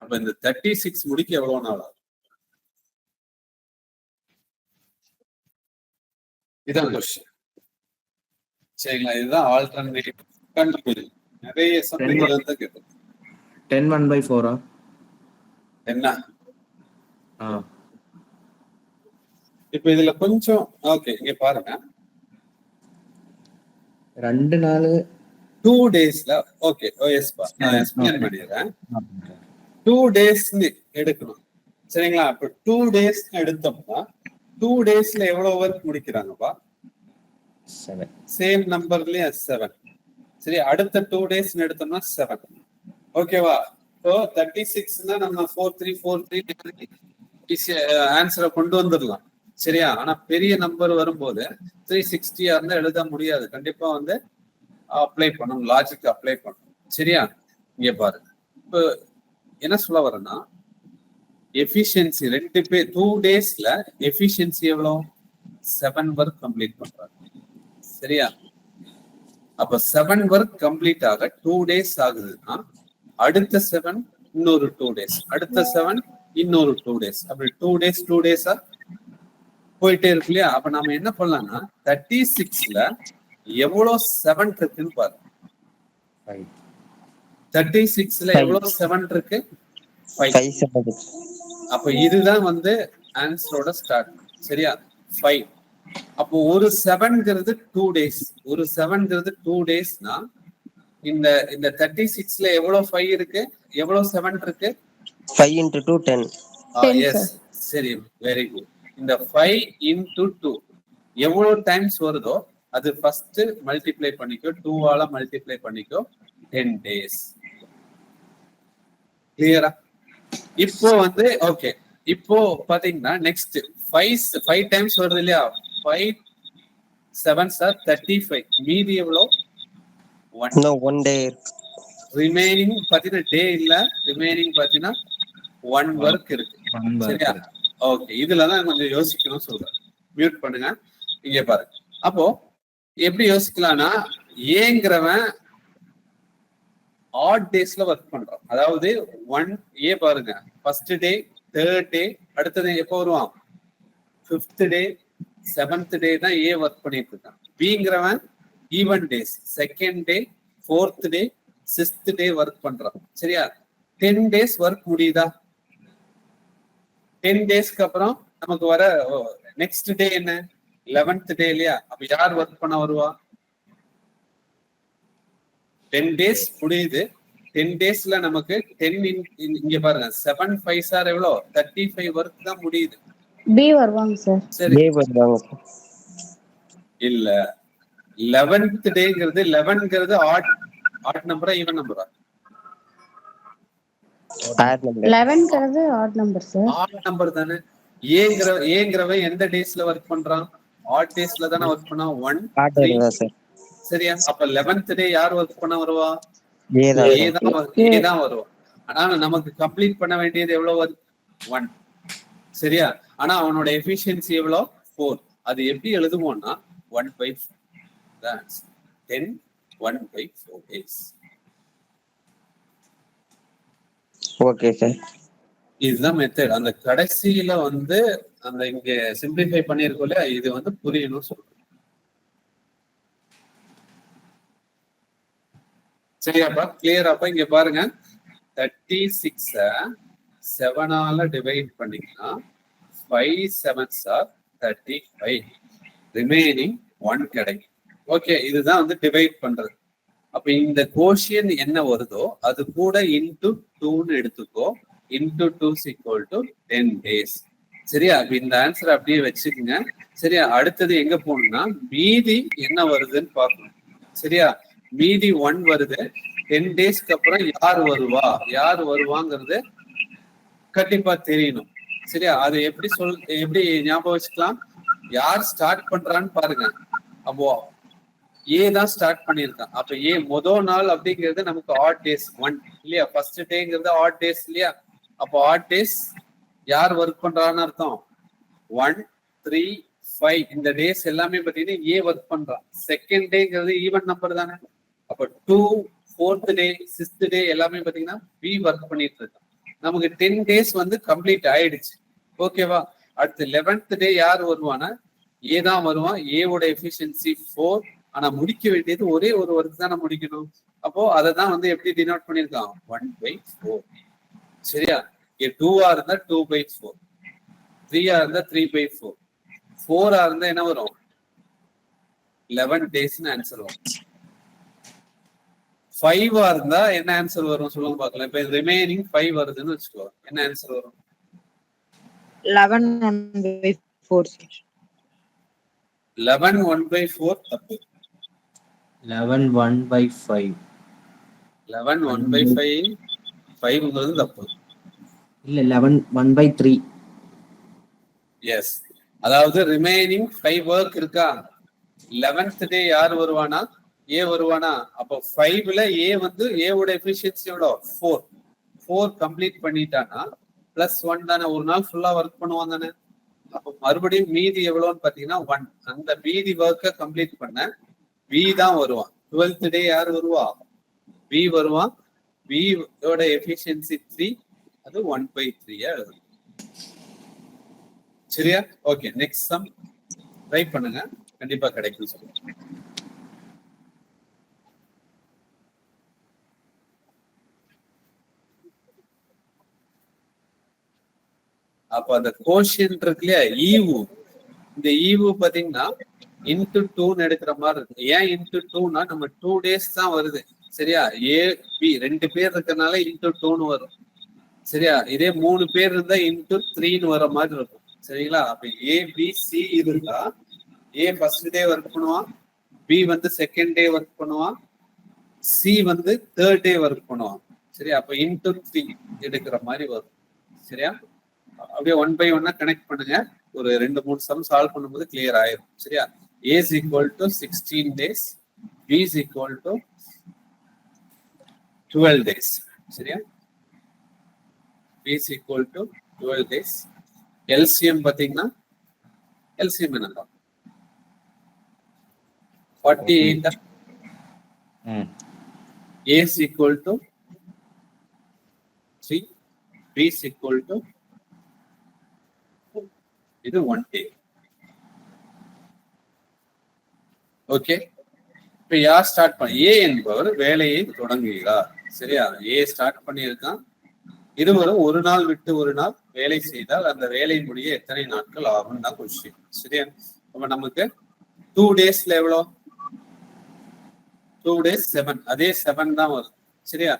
Speaker 1: அப்ப இந்த 36 முடிக்க எவ்வளவு நாள் ஆகும்? இதான் கொஸ்டின். சரிங்களா? இதுதான் ஆல்டர்னேட்டிவ் கண்டுபிடி. நிறைய சம்பளங்கள் வந்து கேட்டது.
Speaker 2: 10 1/4
Speaker 1: என்ன இப்ப இதுல கொஞ்சம் ஓகே, இங்க பாருங்க.
Speaker 2: 2 நாள்
Speaker 1: 2 டேஸ்ல ஓகே எஸ் பா, நான் எக்ஸ்பிளைன் பண்ணிடுறேன். 2 டேஸ் எடுக்கணும். சரிங்களா? இப்ப 2 டேஸ் எடுத்தோம்னா 2 டேஸ்ல எவ்வளவு ஒர்க் முடிக்கிறாங்கப்பா?
Speaker 2: 7.
Speaker 1: சேம் நம்பர்லயே 7. சரி, அடுத்த 2 டேஸ் எடுத்தோம்னா 7. ஓகேவா? இப்போ 36னா நம்ம 4343 ஆன்சரை கொண்டு வந்துடலாம். சரியா? ஆனா பெரிய நம்பர் வரும்போது 360 இருந்தா எழுத முடியாது. கண்டிப்பா வந்து அப்ளை பண்ணணும், லாஜிக் அப்ளை பண்ணணும். சரியா? இங்க பாருங்க, இப்போ என்ன சொல்ல வரேன்னா எஃபிஷியன்சி 2 பேர் 2 டேஸ்ல எஃபிஷியன்சி எவ்வளோ? 7 ஒர்க் கம்ப்ளீட் பண்றாங்க. சரியா? அப்ப 7 ஒர்க் கம்ப்ளீட் ஆக 2 டேஸ் ஆகுதுன்னா அடுத்த 7 இன்னொரு 2 டேஸ், அடுத்த 7 இன்னொரு 2 டேஸ், அப்படி 2 டேஸ் 2 டேஸா போயிட்டே இருக்கு இல்லையா? அப்ப நம்ம என்ன பண்ணலாம்னா 36ல எவ்வளவு 7 இருக்குன்னு பாருங்க. 36ல எவ்வளவு 7 இருக்கு? 5. அப்ப இதுதான் வந்து ஆன்சரோட ஸ்டார்ட். சரியா? 5. அப்போ ஒரு 7ங்கிறது 2 டேஸ், ஒரு 7ங்கிறது 2 டேஸ்னா இந்த 36ல எவ்வளவு 5 இருக்கு, எவ்வளவு 7 இருக்கு?
Speaker 9: 5 into 2 10.
Speaker 1: எஸ், சரி, வெரி குட். இந்த 5 into 2 எவ்வளவு டைம்ஸ் வருதோ அது ஃபர்ஸ்ட் மல்டிப்ளை பண்ணிக்கோ, 2 ஆல மல்டிப்ளை பண்ணிக்கோ. 10 டேஸ். கிளியரா? இப்போ வந்து ஓகே, இப்போ பாத்தீங்கன்னா நெக்ஸ்ட் 5 டைம்ஸ் வருது இல்லையா? 5 7s are 35. மீதி எவ்வளோ? 1.
Speaker 9: No, 1 day.
Speaker 1: ரிமைனிங் பாத்தீங்கன்னா டே இல்ல, ரிமைனிங் பாத்தீங்கன்னா 1 ஒர்க் இருக்கு. சரியா? ஓகே, இதுலதான் கொஞ்சம் யோசிக்கணும் சொல்றேன். மியூட் பண்ணுங்க. இங்க பாருங்க. அப்போ எப்படி யோசிக்கலாம்னா ஏங்கிறவன் ஆட் டேஸ்ல ஒர்க் பண்றான். அதாவது 1 ஏ பாருங்க, ஃபர்ஸ்ட் டே, தேர்ட் டே, அடுத்தது எப்போ வருவான்? 5th டே, 7th டே தான் ஏ ஒர்க் பண்ணிட்டு இருக்கான். பிங்கிறவன் even days, second day, 4th day, 6th day work பண்றான். சரியா? 10 டேஸ் ஒர்க் முடியுதா? 10 டேஸ்க்கு அப்புறம் நமக்கு வர நெக்ஸ்ட் டே என்ன? 11th டே இல்லையா? அப்ப யார் ஒர்க் பண்ண வருவா? 10 டேஸ் முடியுது. 10 டேஸ்ல நமக்கு 10 இங்க பாருங்க 7 5s are எவ்வளோ? 35 ஒர்க் தான் முடியுது.
Speaker 3: பி வருவாங்க சார்.
Speaker 1: சரி,
Speaker 9: வருவாங்க.
Speaker 1: இல்ல 11th டேங்கிறது 11ங்கிறது ஆட் நம்பரா ஈவன் நம்பரா?
Speaker 3: 11ங்கிறது odd number sir.
Speaker 1: Odd number தானே. ஏங்கிறவன் எந்த டேஸ்ல ஒர்க் பண்றான்? ஆட் டேஸ்ல தானே ஒர்க் பண்ணா. 1 3. சரியா? அப்ப 11th டே யார் ஒர்க் பண்ண வருவா? ஏ தான் வருவா. ஆனா நமக்கு கம்ப்ளீட் பண்ண வேண்டியது எவ்வளவு ஒர்க்? 1. சரியா? ஆனா அவனோட எஃபிஷியன்சி எவ்வளோ? 4. அது எப்படி எழுதுவோம்னா 1/4. 10 1/4 days.
Speaker 9: Okay sir.
Speaker 1: இதுதான் மெத்தட். அந்த கடைசியில வந்து அந்த இங்க சிம்பிளிஃபை பண்ணிருக்கோம் இல்லையா, இது வந்து புரியணும் சொல்றேன். சரியாப்பா? கிளியராப்பா? இங்க பாருங்க, 36 7ஆல டிவைட் பண்ணீங்கன்னா 5 7s are 35. ரிமைனிங் 1 கிடைக்கும். ஓகே, இதுதான் வந்து டிவைட் பண்றது. அப்ப இந்த கோஷியன் என்ன வருதோ அது கூட இன்டு 2ன்னு எடுத்துக்கோ. Into 2 = 10 days. சரியா? அப்ப இந்த ஆன்சர் அப்படியே வச்சுக்கோங்க. சரியா? அடுத்தது எங்க போகணும்னா மீதி என்ன வருதுன்னு பார்க்கணும். சரியா? மீதி 1 வருது. 10 டேஸ்க்கு அப்புறம் யார் வருவாங்கிறது கண்டிப்பா தெரியணும். சரியா? அது எப்படி ஞாபகம் வச்சுக்கலாம்? யார் ஸ்டார்ட் பண்றான்னு பாருங்க. அப்போ ஏ தான் ஸ்டார்ட் பண்ணியிருக்கான். அப்ப ஏ முதல் நாள் அப்படிங்கிறது நமக்கு ஆட் டேஸ் 1 இல்லையா? ஃபர்ஸ்ட் டேங்கிறது ஆட் டேஸ் இல்லையா? அப்போ ஆட் டேஸ் யார் ஒர்க் பண்றான்னு அர்த்தம்? 1 3 5 இந்த டேஸ் எல்லாமே பாத்தீங்கன்னா ஏ ஒர்க் பண்றான். செகண்ட் டேங்கிறது ஈவன் நம்பர் தானே. அப்ப 2 4th டே 6th டே எல்லாமே பாத்தீங்கன்னா பி ஒர்க் பண்ணிட்டு இருக்கான். நமக்கு 10 டேஸ் வந்து கம்ப்ளீட் ஆயிடுச்சு. ஓகேவா? அடுத்து 11th டே யார் வருவானா? ஏ தான் வருவான். ஏவோட எஃபிஷியன்சி 4. ஆனா முடிக்க வேண்டியது ஒரே ஒரு ஒர்க் தானே முடிக்கணும். அப்போ அதை தான் வந்து எப்படி டினோட் பண்ணிருக்கான்? 1/4. சரியா? 2ஆ இருந்தா 2/4, 3ஆ இருந்தா 3/4, 4ஆ இருந்தா என்ன வரும்? 11 டேஸ்னு ஆன்சர் வரும். 5ஆ இருந்தா என்ன ஆன்சர் வரும் சொல்லுங்க பார்க்கலாம். இப்ப ரிமைனிங் 5 வருதுன்னு வச்சுக்கோ, என்ன ஆன்சர் வரும்?
Speaker 8: 11 1/4.
Speaker 1: 11 1/4 தப்பு.
Speaker 2: 11 1/5.
Speaker 1: 11 1/5 5ங்கிறது தப்பு.
Speaker 2: இல்ல 11 1/3.
Speaker 1: எஸ், அதாவது ரிமைனிங் 5 ஒர்க் இருக்கா? 11th டே யார் வருவானா? ஏ வருவானா? அப்போ 5ல ஏ வந்து ஏவோட எஃபிஷியன்சியோட 4 கம்ப்ளீட் பண்ணிட்டானா +1 தானே. ஒரு நாள் ஃபுல்லா ஒர்க் பண்ணுவான் தானே. அப்போ மறுபடியும் மீதி எவ்வளவுன்னு பாத்தீங்கன்னா 1. அந்த மீதி ஒர்க்கை கம்ப்ளீட் பண்ண பி தான் வருவான். 12th டே யார் வருவா? பி வருவான். பி யோட எஃபிஷியன்சி 3, அது 1/3 எழுதும். சரியா? ஓகே, நெக்ஸ்ட் சம் ட்ரை பண்ணுங்க, கண்டிப்பா கிடைக்கும் சொல்லுங்க. அப்ப அந்த கோஷியன்ட் இருக்கு இல்லையா, ஈவு, இந்த ஈவு பாத்தீங்கன்னா இன்டு 2ன்னு எடுக்கிற மாதிரி இருக்கு. ஏன் இன்டு 2னா நம்ம 2 டேஸ் தான் வருது. சரியா? ஏ பி 2 பேர் இருக்கறனால இன்டு 2ன்னு வரும். சரியா? இதே 3 பேர் இருந்தா இன்டு 3ன்னு வர மாதிரி இருக்கும். சரிங்களா? அப்ப ஏ பி சி இருந்தா ஏ ஃபர்ஸ்ட் டே ஒர்க் பண்ணுவான், பி வந்து செகண்ட் டே ஒர்க் பண்ணுவான், சி வந்து தேர்ட் டே ஒர்க் பண்ணுவான். சரியா? அப்ப இன்டு 3 எடுக்கிற மாதிரி வரும். சரியா? அப்படியே 1 by 1 கனெக்ட் பண்ணுங்க. ஒரு 2-3 சம் சால்வ் பண்ணும்போது கிளியர் ஆயிரும். சரியா? A is equal to 16 days, B is equal to 12 days. சரியா? B is equal to 12 days. LCM பாத்தீங்கன்னா LCM என்னப்பா? 48. A is equal to 3, B is equal to இது 1 day. ஓகே, இப்ப யார் ஸ்டார்ட் பண்ண? ஏ என்பவர் வேலையை தொடங்குகிறார். சரியா? ஏ ஸ்டார்ட் பண்ணியிருக்கான். இருவரும் ஒரு நாள் விட்டு ஒரு நாள் வேலை செய்தால் அந்த வேலை முடிய எத்தனை நாட்கள் ஆகும் தான் கொஸ்டின். சரியா? அப்ப நமக்கு 2 டேஸ்ல எவ்வளோ? 2 days 7, அதே 7 தான் வரும். சரியா?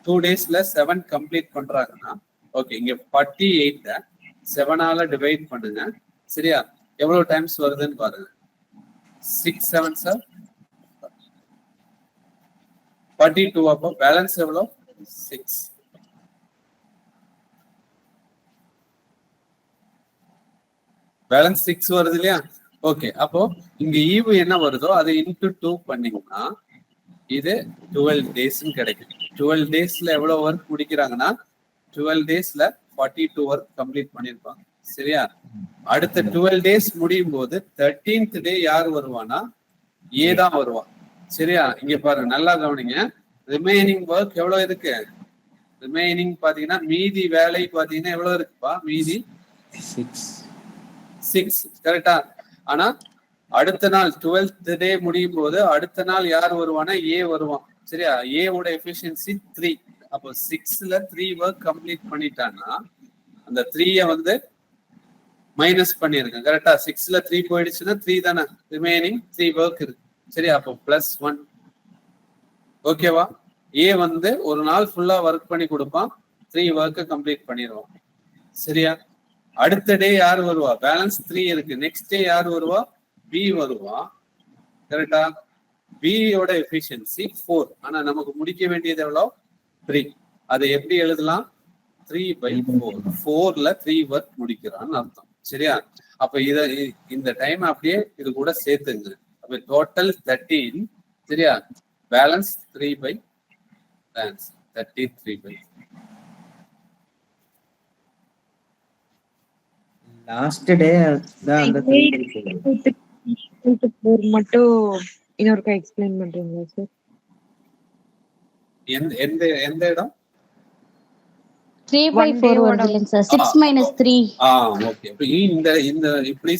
Speaker 1: 2 daysல 7 கம்ப்ளீட் பண்றாங்கன்னா ஓகே, இங்க 48 7ஆல டிவைட் பண்ணுங்க. சரியா? எவ்வளவு டைம்ஸ் வருதுன்னு பாருங்க. 6 7s are 42. அப்போ பேலன்ஸ் எவ்வளோ? 6. பேலன்ஸ் 6 வருது இல்லையா? ஓகே, அப்போ இங்க ஈவு என்ன வருதோ அது இன்டு 2 பண்ணீங்கன்னா இது 12 டேஸ்ன்னு கிடைக்கும். 12 டேஸ்ல எவ்வளவு ஒர்க் முடிக்கிறாங்கன்னா 12 டேஸ்ல 42 ஒர்க் கம்ப்ளீட் பண்ணிருப்பாங்க. சரியா? அடுத்த 12 டேஸ் முடியும் போது 13th டே யார் வருவானா? ஏ தான் வருவான். சரியா? இங்க பாருங்க, நல்லா கவனிங்க. ரிமைனிங் ஒர்க் எவ்வளவு இருக்கு? ரிமைனிங் பாத்தீங்கன்னா மீதி வேலை பாத்தீங்கன்னா எவ்வளவு இருக்குப்பா? மீதி 6. கரெக்டா? ஆனா அடுத்த நாள் 12th டே முடியும் போது அடுத்த நாள் யார் வருவானா? ஏ வருவான். சரியா? ஏவோட எஃபிஷியன்சி 3. அப்போ 6ல 3 ஒர்க் கம்ப்ளீட் பண்ணிட்டான்னா அந்த 3ய வந்து மைனஸ் பண்ணிருக்கேன். கரெக்டா? 6ல 3 போயிடுச்சுன்னா 3 தானே, ரிமைனிங் 3 ஒர்க் இருக்கு. சரியா? அப்போ +1. ஓகேவா? ஏ வந்து ஒரு நாள் ஃபுல்லா ஒர்க் பண்ணி கொடுப்பான், 3 ஒர்க்கை கம்ப்ளீட் பண்ணிடுவான். சரியா? அடுத்த டே யார் வருவா? பேலன்ஸ் 3 இருக்கு. நெக்ஸ்ட் டே யார் வருவா? பி வருவா. கரெக்டா? பியோட எஃபிஷியன்சி 4. ஆனா நமக்கு முடிக்க வேண்டியது எவ்வளோ? 3. அதை எப்படி எழுதலாம்? 3/4. 4ல 3 ஒர்க் முடிக்கிறான்னு அர்த்தம். சரியா? அப்ப இந்த டைம் அப்படியே இது கூட சேர்த்துங்க. அப்ப டோட்டல் 13. சரியா? பேலன்ஸ் 33/.
Speaker 2: லாஸ்ட் டே தான் அந்த
Speaker 8: 8/4 மட்டும் இன்னொருக்கா எக்ஸ்பிளைன் பண்றீங்களா சார்?
Speaker 1: எந்த எந்த இடம்?
Speaker 3: 3/4 வருது இல்லைங்க சார். 6 - 3.
Speaker 1: ஓகே. இந்த இந்த இப்படி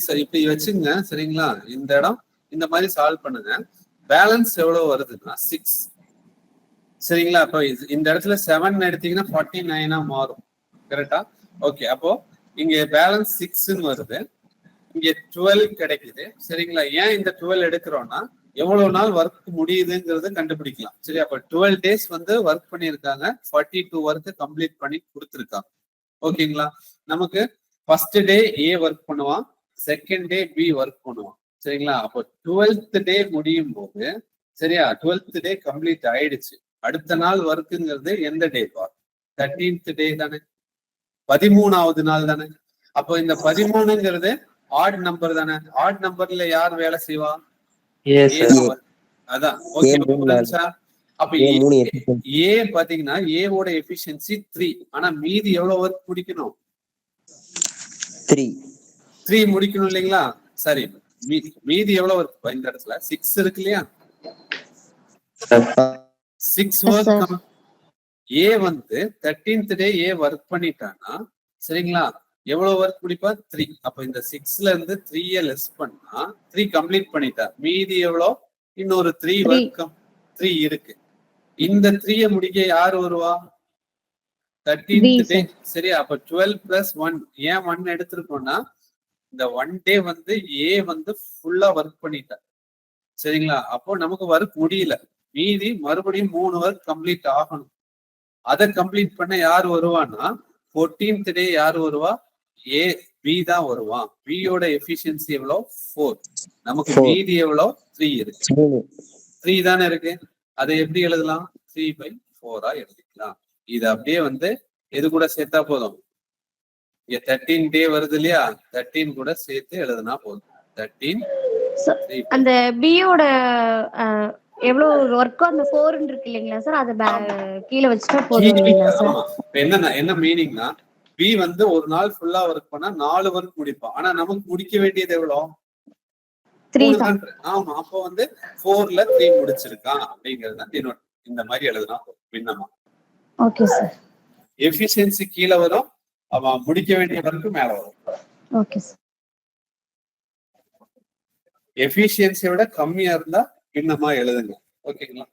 Speaker 1: வச்சுங்க. சரிங்களா? இந்த இடம் இந்த மாதிரி சால்வ் பண்ணுங்க. பேலன்ஸ் எவ்வளவு வருதுன்னா 6. சரிங்களா? அப்போ இந்த இடத்துல 7 எடுத்தீங்கன்னா 49 மாறும். கரெக்டா? ஓகே. அப்போ இங்க பேலன்ஸ் 6ன்னு வருது, இங்க 12 கிடைக்குது. சரிங்களா? ஏன் இந்த 12 எடுக்கிறோம்னா எவ்வளவு நாள் ஒர்க் முடியுதுங்கிறத கண்டுபிடிக்கலாம். சரி, அப்ப 12 டேஸ் வந்து ஒர்க் பண்ணியிருக்காங்க, 42 ஒர்க் கம்ப்ளீட் பண்ணி கொடுத்துருக்காங்க. ஓகேங்களா? நமக்கு ஃபர்ஸ்ட் டே ஏ ஒர்க் பண்ணுவான், செகண்ட் டே பி ஒர்க் பண்ணுவான். சரிங்களா? அப்போ 12th டே முடியும் போது, சரியா, 12th டே கம்ப்ளீட் ஆயிடுச்சு. அடுத்த நாள் ஒர்க்குங்கிறது எந்த டே? 13th டே தானே, 13வது நாள் தானே. அப்போ இந்த 13ங்கிறது ஆட் நம்பர் தானே. ஆட் நம்பர்ல யார் வேலை செய்வா? அதான். ஓகே, புரிஞ்சுச்சா? அப்ப ஏ பாத்தீங்கன்னா ஏவோட எஃபிஷியன்சி 3. ஆனா மீதி எவ்வளவு ஒர்க் முடிக்கணும்? 3 முடிக்கணும் இல்லைங்களா? சரி, மீதி எவ்வளவு ஒர்க்? இந்த இடத்துல 6 இருக்கு இல்லையா? 6 ஒர்க். ஏ வந்து 13th டே ஏ ஒர்க் பண்ணிட்டானா, சரிங்களா, எவ்வளவு ஒர்க் முடிப்பா? 3. அப்ப இந்த 6ல இருந்து 3ய லெஸ் பண்ணா 3 கம்ப்ளீட் பண்ணிட்டா. மீதி எவ்வளோ? இன்னொரு 3 ஒர்க் 3 இருக்கு. இந்த 3ய முடிக்க யார் வருவா? 13th டே. சரியா? அப்ப 12 + 1. ஏன் 1 எடுத்திருக்கோம்னா இந்த 1 டே வந்து ஏ வந்து ஃபுல்லா ஒர்க் பண்ணிட்டா. சரிங்களா? அப்போ நமக்கு ஒர்க் முடியல, மீதி மறுபடியும் 3 ஒர்க் கம்ப்ளீட் ஆகணும். அதை கம்ப்ளீட் பண்ண யார் வருவான்னா 14th டே யார் வருவா? ஏ பி தான் வருவான். பியோட எஃபிஷியன்சி எவ்வளோ? 4. நமக்கு மீதி எவ்வளோ? 3 இருக்கு. 3 தானே இருக்கு. அதை எப்படி எழுதலாம்? 3/4 எழுதிக்கலாம். இது அப்படியே வந்து எது கூட சேர்த்தா போதும்? இங்க 13 டே வருது இல்லையா, 13 கூட சேர்த்து எழுதுனா போதும். 13.
Speaker 3: அந்த பியோட எவ்வளவு ஒர்க்கோ அந்த 4 இருக்கு இல்லைங்களா சார், அத கீழே வச்சுட்டா போதும் இல்லைங்களா சார்?
Speaker 1: என்ன மீனிங்னா, பி வந்து ஒரு நாள் ஃபுல்லா ஒர்க் பண்ணா 4 ஒர்க் முடிப்பான். ஆனா நமக்கு முடிக்க வேண்டியது எவ்வளோ?
Speaker 3: 3 தான்.
Speaker 1: ஆமா. அப்போ வந்து 4ல 3 முடிச்சிருக்கான் அப்படிங்கறத டினோட் இந்த மாதிரி எழுதுனா பின்னமா.
Speaker 3: Okay sir.
Speaker 1: எஃபிஷியன்சி கீழே வரும், அவன் முடிக்க வேண்டிய ஒர்க்கு மேல வரும்.
Speaker 3: Okay sir.
Speaker 1: எஃபிஷியன்சியோட கம்மியா இருந்தா பின்னமா எழுதுங்க. ஓகேங்களா?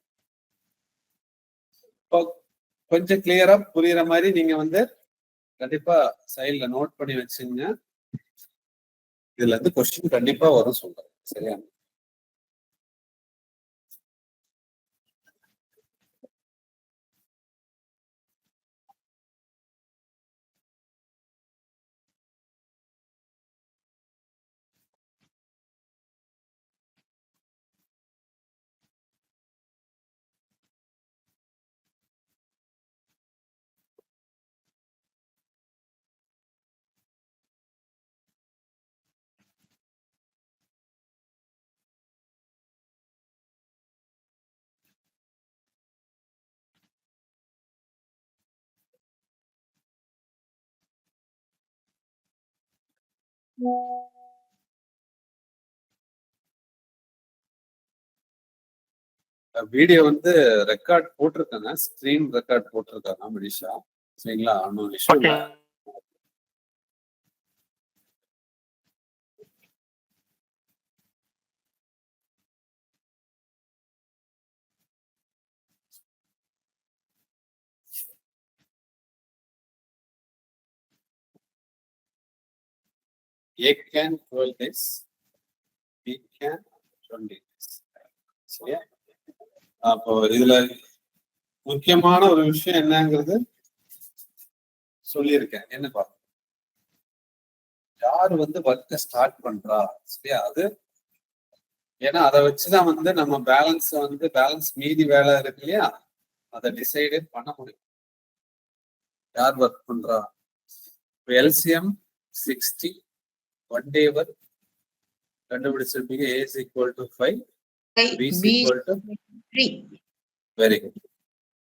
Speaker 1: கொஞ்சம் கிளியரா புரியுற மாதிரி நீங்க வந்து கண்டிப்பா சைட்ல நோட் பண்ணி வச்சுங்க. இதுல இருந்து கொஸ்டின் கண்டிப்பா வரும் சொல்றேன். சரியா? வீடியோ வந்து ரெக்கார்ட் போட்டிருக்காங்க, ஸ்கிரீன் ரெக்கார்ட் போட்டிருக்காங்க மனிஷா. சரிங்களா? ஒன்றும் இஷ்யூ இல்லை. A can 12 days, B can 20 days. சரியா? அப்போ இதுல முக்கியமான ஒரு விஷயம் என்னங்கிறது சொல்லியிருக்கேன். என்னப்பா, யாரு வந்து ஒர்க்கை ஸ்டார்ட் பண்றா, சரியா? அது ஏன்னா அதை வச்சுதான் வந்து நம்ம பேலன்ஸ் மீதி வேலை இருக்கு இல்லையா, அதை டிசைடே பண்ண முடியும். யார் ஒர்க் பண்றா? இப்போ எல்சிஎம் 60, 1 day ஒர்க் கண்டுபிடிச்சிருப்பீங்க. A is equal to 5, B is equal to
Speaker 4: 3.
Speaker 1: very good.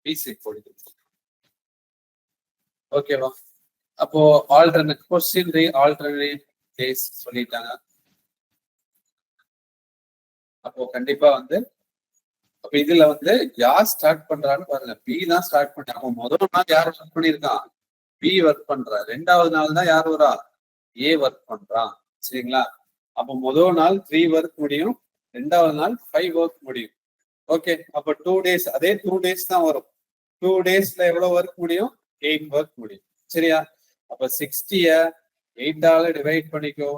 Speaker 1: B is equal to 3. ஓகேவா? அப்போ ஆல்டர்னேட் கொஸ்டின் ஆல்டர்னேட் டேஸ் சொல்லிட்டாங்க. அப்போ கண்டிப்பா வந்து அப்ப இதுல வந்து யார் ஸ்டார்ட் பண்றான்னு பாருங்க. பி தான் ஸ்டார்ட் பண்ண. அப்போ முதல் நாள் யார் ஒர்க் பண்ணிருக்கான்? பி ஒர்க் பண்றா. 2வது நாள் தான் யார் வரா? ஏ ஒர்க் பண்றான். சரிங்களா? அப்போ முதல் நாள் 3 ஒர்க் முடியும், 2வது நாள் 5 ஒர்க் முடியும். ஓகே, அப்ப 2 days, அதே 2 days தான் வரும். 2 daysல எவ்வளவு ஒர்க் முடியும்? 8 ஒர்க் முடியும். சரியா? அப்ப 60ய 8ஆல டிவைட் பண்ணிக்கோ.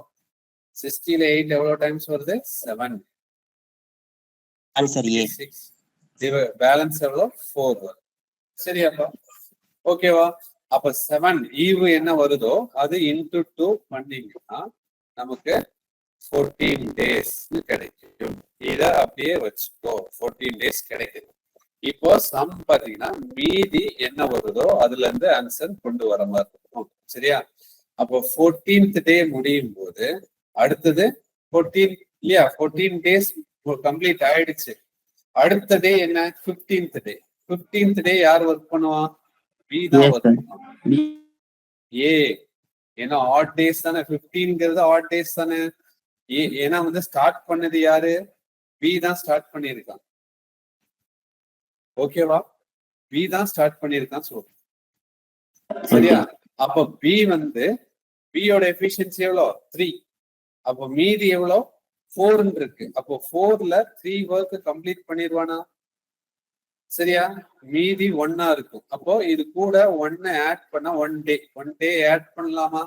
Speaker 1: 60ல 8 எவ்வளவு டைம்ஸ் வருது? 7.
Speaker 9: Answer A.
Speaker 1: 6 பேலன்ஸ் எவ்வளவு? 4 வரும். சரியாப்பா? ஓகேவா? அப்ப 7 ஈவு என்ன வருதோ அது இன்டு 2 பண்ணீங்கன்னா நமக்கு 14 days கிடைக்கும். இத அப்படியே வச்சுக்கோ. 14 days கிடைக்குது. இப்போ சம் பாத்தீங்கன்னா மீதி என்ன வருதோ அதுல இருந்து ஆன்சர் கொண்டு வர மாதிரி இருக்கும். சரியா? அப்போ 14th day முடியும் போது அடுத்தது 14 இல்லையா? 14 days கம்ப்ளீட் ஆயிடுச்சு. அடுத்த டே என்ன? 15th day. 15th day யார் ஒர்க் பண்ணுவான்? பி தான் ஒர்க் பண்ணுவான். ஏ ஏன்னா ஆட் டேஸ் தானே, 15ங்கிறது ஆட் டேஸ் தானே. ஏன்னா வந்து ஸ்டார்ட் பண்ணது யாரு? பி தான் ஸ்டார்ட் பண்ணியிருக்கான். ஓகேவா? பி தான் ஸ்டார்ட் பண்ணியிருக்கான் சொல்றேன். சரியா? அப்ப பி வந்து பியோட எஃபிஷியன்சி எவ்வளோ? 3. அப்போ மீதி எவ்வளோ? 4 இருக்கு. அப்போ 4ல 3 ஒர்க் கம்ப்ளீட் பண்ணிடுவானா? சரியா? மீதி 1 இருக்கும். அப்போ இது கூட 1 ஆட் பண்ணா 1 டே ஆட் பண்ணலாமா?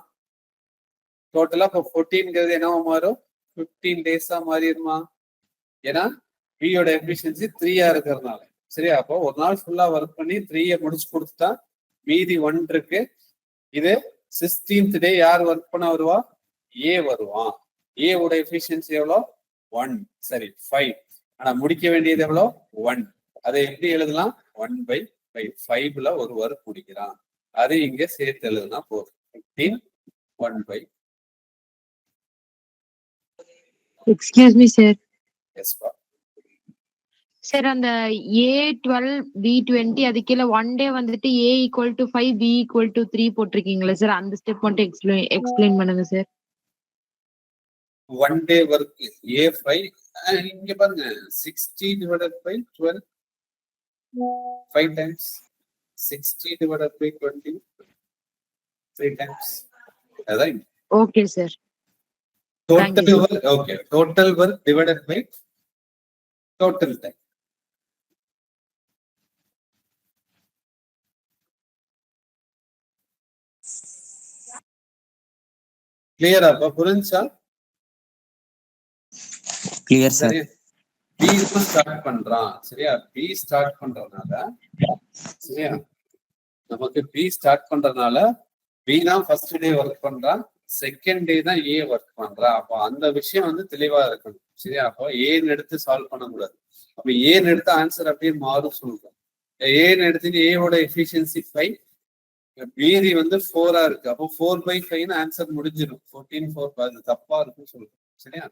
Speaker 1: டோட்டலா இப்போ 14ங்கிறது என்னவா மாறும்? 15 days-ஆ மாறிடுமா? ஏன்னா பியோட எஃபிஷியன்சி 3-ஆ இருக்கிறதுனால. சரியா? அப்போ ஒரு நாள் ஃபுல்லா ஒர்க் பண்ணி 3-ய முடிச்சு கொடுத்துட்டா மீதி 1 இருக்கு. இது 16th day யார் ஒர்க் பண்ண வருவா? ஏ வருவான். ஏ ஓட எஃபிஷியன்சி எவ்வளோ? 1. சரி, 5. ஆனா முடிக்க வேண்டியது எவ்வளோ? 1. அதை எப்படி எழுதலாம்? 1/5. 5ல ஒரு ஒர்க் முடிக்கிறான். அது இங்க சேர்த்து எழுதுனா போதும். 15 1/5.
Speaker 8: Excuse me sir.
Speaker 1: எஸ் பா.
Speaker 8: சார் அந்த A12 B20 அது கீழே 1 day வந்துட்டு A = 5 B = 3 போட்டிருக்கீங்களா சார்? அந்த ஸ்டெப் மட்டும் எக்ஸ்பிளைன் பண்ணுங்க சார்.
Speaker 1: 1 day ஒர்க் A5 இங்க பாருங்க 60 divided by 12 5 times 60 divided by 20 3 times. அதான்
Speaker 8: okay sir.
Speaker 1: total work. Okay, total work divided by total time. கிளியரா? புரிஞ்சா?
Speaker 9: Clear sir.
Speaker 1: பி ஸ்டார்ட் பண்றான். சரியா? பி ஸ்டார்ட் பண்றதுனால சரியா நமக்கு பி ஸ்டார்ட் பண்றதுனால பி தான் ஃபர்ஸ்ட் டே ஒர்க் பண்றான், செகண்ட் டே தான் ஏ ஒர்க் பண்றா. அப்போ அந்த விஷயம் வந்து தெளிவா இருக்கணும். சரியா? அப்போ ஏன்னு எடுத்து சால்வ் பண்ணக்கூடாது. அப்ப ஏன்னு எடுத்த ஆன்சர் அப்படியே மாறும் சொல்றோம். ஏன்னு எடுத்து ஏவோட எஃபிஷியன்சி 5, மீதி வந்து 4-ஆ இருக்கு. அப்போ 4/5 ஆன்சர் முடிஞ்சிடும். 14 4 அது தப்பா இருக்குன்னு சொல்றோம். சரியா?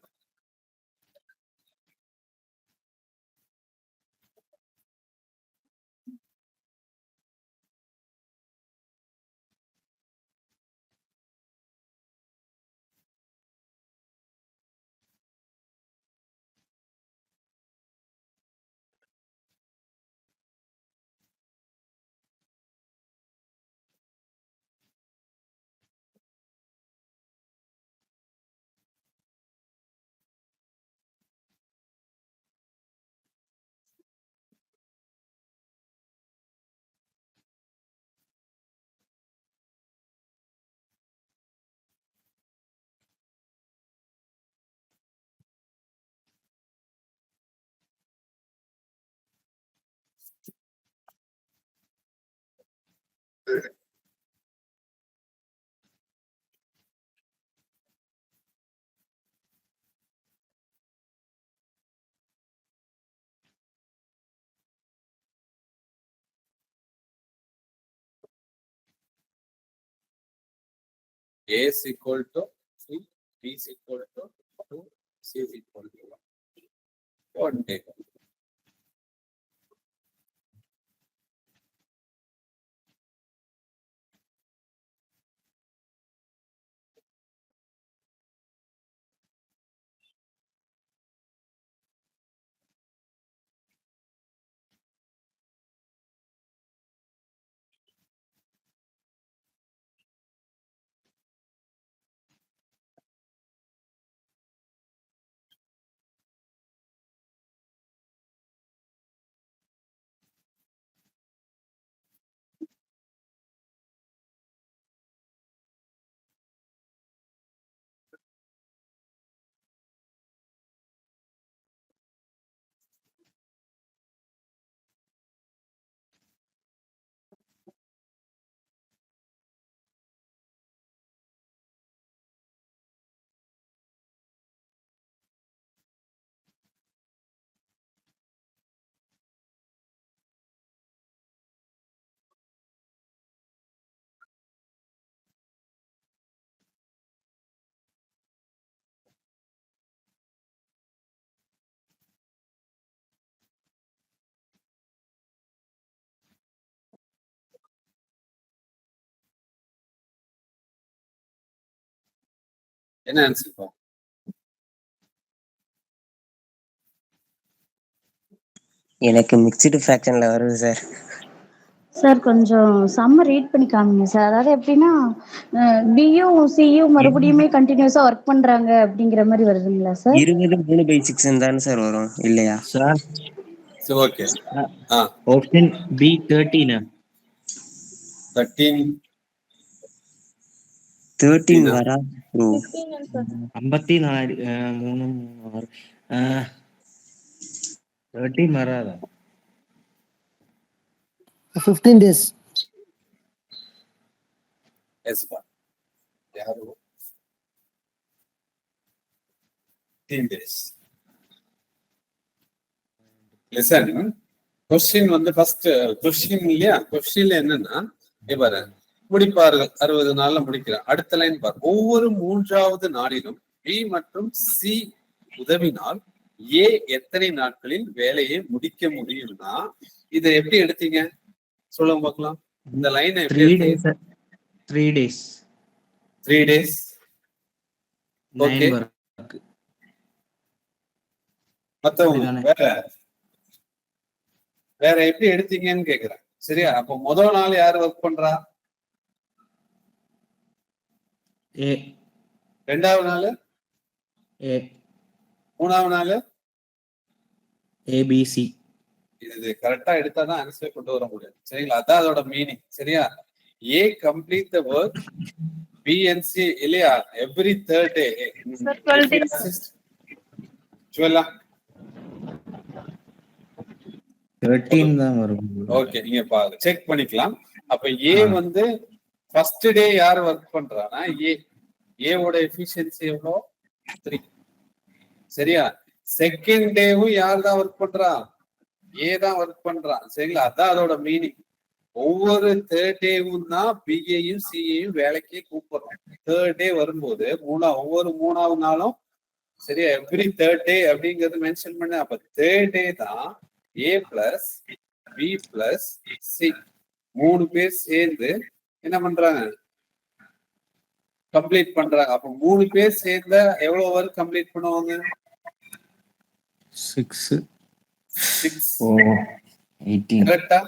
Speaker 1: A is equal to 3, B is equal to 2, C is equal to 1 day. என்ன ஆன்சர் பா?
Speaker 9: எனக்கு மிக்ஸ்டு ஃபிராக்ஷன்ல வருது சார்.
Speaker 3: சார் கொஞ்சம் சம்ம ரீட் பண்ணி காமிங்க சார். அதாவது எப்படின்னா பியும் சியும் மறுபடியுமே கண்டினியூஸா ஒர்க் பண்றாங்க அப்படிங்கிற மாதிரி வருதுங்களா சார்?
Speaker 9: 20 3/6 தானே சார் வரும் இல்லையா
Speaker 2: சார்?
Speaker 1: சரி ஓகே.
Speaker 2: Option B 13.
Speaker 9: 13 வரா ப்ரோ.
Speaker 2: 54 3 6 13 வராதா?
Speaker 10: 15 days.
Speaker 1: எஸ் பா. யாரு 15 days. Listen, question வந்து ஃபர்ஸ்ட் கொஸ்டின் இல்லையா? கொஸ்டின்ல என்னன்னா இவர முடிப்பார்கள் 60 நாள்ல முடிக்கிறார். அடுத்த லைன் பார். ஒவ்வொரு 3வது நாளிலும் பி மற்றும் சி உதவினால் ஏ எத்தனை நாட்களில் வேலையை முடிக்க முடியும்னா இதை எப்படி எடுத்தீங்க சொல்லுங்க பார்க்கலாம். இந்த line
Speaker 2: 3 days. 3 days.
Speaker 1: 3 days. Okay. மத்தவங்க வேற எப்படி எடுத்தீங்கன்னு கேக்குறேன். சரியா? அப்ப முதல் நாள் யாரு ஒர்க் பண்றா?
Speaker 2: ஏ.
Speaker 1: ரெண்டாவது நாள்
Speaker 2: ஏ.
Speaker 1: மூணாவது நாள்
Speaker 2: ஏபிசி.
Speaker 1: இது கரெக்டா எடுத்தாதான் ஆன்சர் கொண்டு வர முடியும். சரிங்களா? அதான் அதோட மீனிங். சரியா? A complete the work, B and C இல்லையா? Every third day. 12
Speaker 2: 13 தான் வரும்.
Speaker 1: ஓகே, நீங்க பாருங்க செக் பண்ணிக்கலாம். அப்ப ஏ வந்து ஃபர்ஸ்ட் டே யார் ஒர்க் பண்றானா ஏ ஓட எஃபிஷியன்சி எவ்வளோ? 3. சரியா? செகண்ட் டேவும் யார் தான் ஒர்க் பண்றா? ஏ தான் ஒர்க் பண்றான். சரிங்களா? அதான் அதோட மீனிங். ஒவ்வொரு தேர்ட் டேவும் தான் பிஏயும் சிஏயும் வேலைக்கே கூப்பிடுறோம். தேர்ட் டே வரும்போது ஒவ்வொரு 3வது நாளும் சரியா எவ்ரி தேர்ட் டே அப்படிங்கறது மென்ஷன் பண்ண. அப்ப தேர்ட் டே தான் ஏ பிளஸ் பி பிளஸ் சி 3 பேர் சேர்ந்து என்ன பண்றாங்க? கம்ப்ளீட் பண்றாங்க. அப்ப 3 பேர் சேர்ந்த எவ்வளவு ஒர்க் கம்ப்ளீட் பண்ணுவாங்க?
Speaker 2: 6
Speaker 1: 18. கரெக்டா?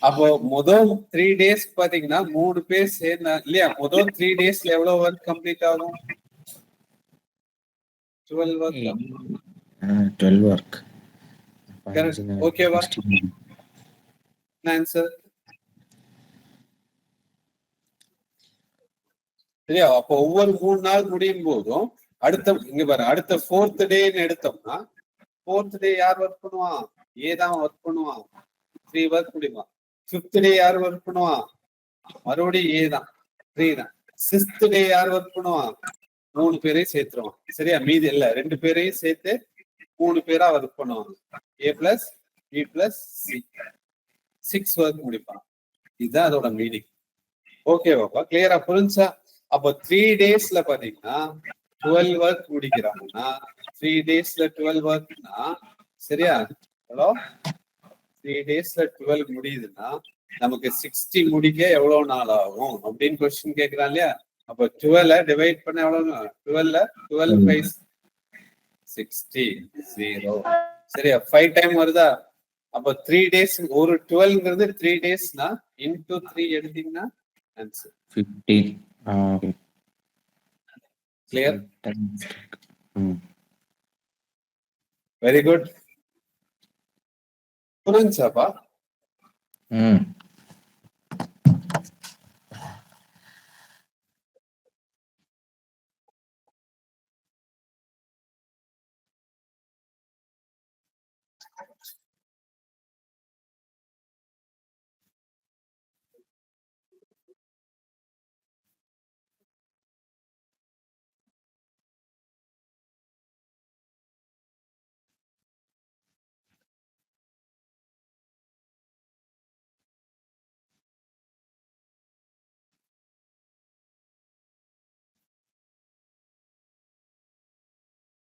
Speaker 1: அப்போ முதல் 3 டேஸ் பாத்தீங்கன்னா 3 பேர் சேர்ந்தா இல்லையா? முதல் 3 டேஸ்ல எவ்வளவு ஒர்க் கம்ப்ளீட் ஆகும்? 12 ஒர்க்.
Speaker 2: 12 ஒர்க்.
Speaker 1: ஓகேவா? ஆன்சர் சரியா? அப்போ ஒவ்வொரு 3 நாள் முடியும் போதும் இங்க பாரு, அடுத்த 4th டேன்னு எடுத்தோம்னா 4th டே யார் ஒர்க் பண்ணுவான்? ஏ தான் ஒர்க் பண்ணுவான். 3 ஒர்க் முடியுமா? ஃபிஃப்த் டே யார் ஒர்க் பண்ணுவான்? மறுபடியும் ஏ தான், 3 தான். சிக்ஸ்த் டே யார் ஒர்க் பண்ணுவான்? 3 பேரையும் சேர்த்துருவான். சரியா? மீதி இல்ல 2 பேரையும் சேர்த்து 3 பேரா ஒர்க் பண்ணுவாங்க. A plus B plus C 6 work முடிப்பான். இதுதான் அதோட மீனிங். ஓகேவாப்பா? கிளியரா புரிஞ்சா? அப்போ 3 டேஸ்ல பாத்தீங்கன்னா 12 ஒர்க் முடிக்கிறாங்கன்னா 3 டேஸ்ல 12 ஒர்க்னா சரியா? ஹலோ, 3 டேஸ்ல 12 முடியுதுன்னா நமக்கு 60 முடிக்க எவ்வளவு நாள் ஆகும் அப்படின்னு கொஸ்டின் கேட்கிறான் இல்லையா? அப்போ 12 டிவைட் பண்ண எவ்வளவு? 12 by 60 0. சரியா? 5 டைம் வருதா? அப்போ 3 டேஸ், ஒரு 12ங்கிறது 3 டேஸ்னா இன்டூ 3 எடுத்தீங்கன்னா ஆன்சர்
Speaker 2: 50.
Speaker 1: கிளியர்? Very good. புரிஞ்சாப்பா?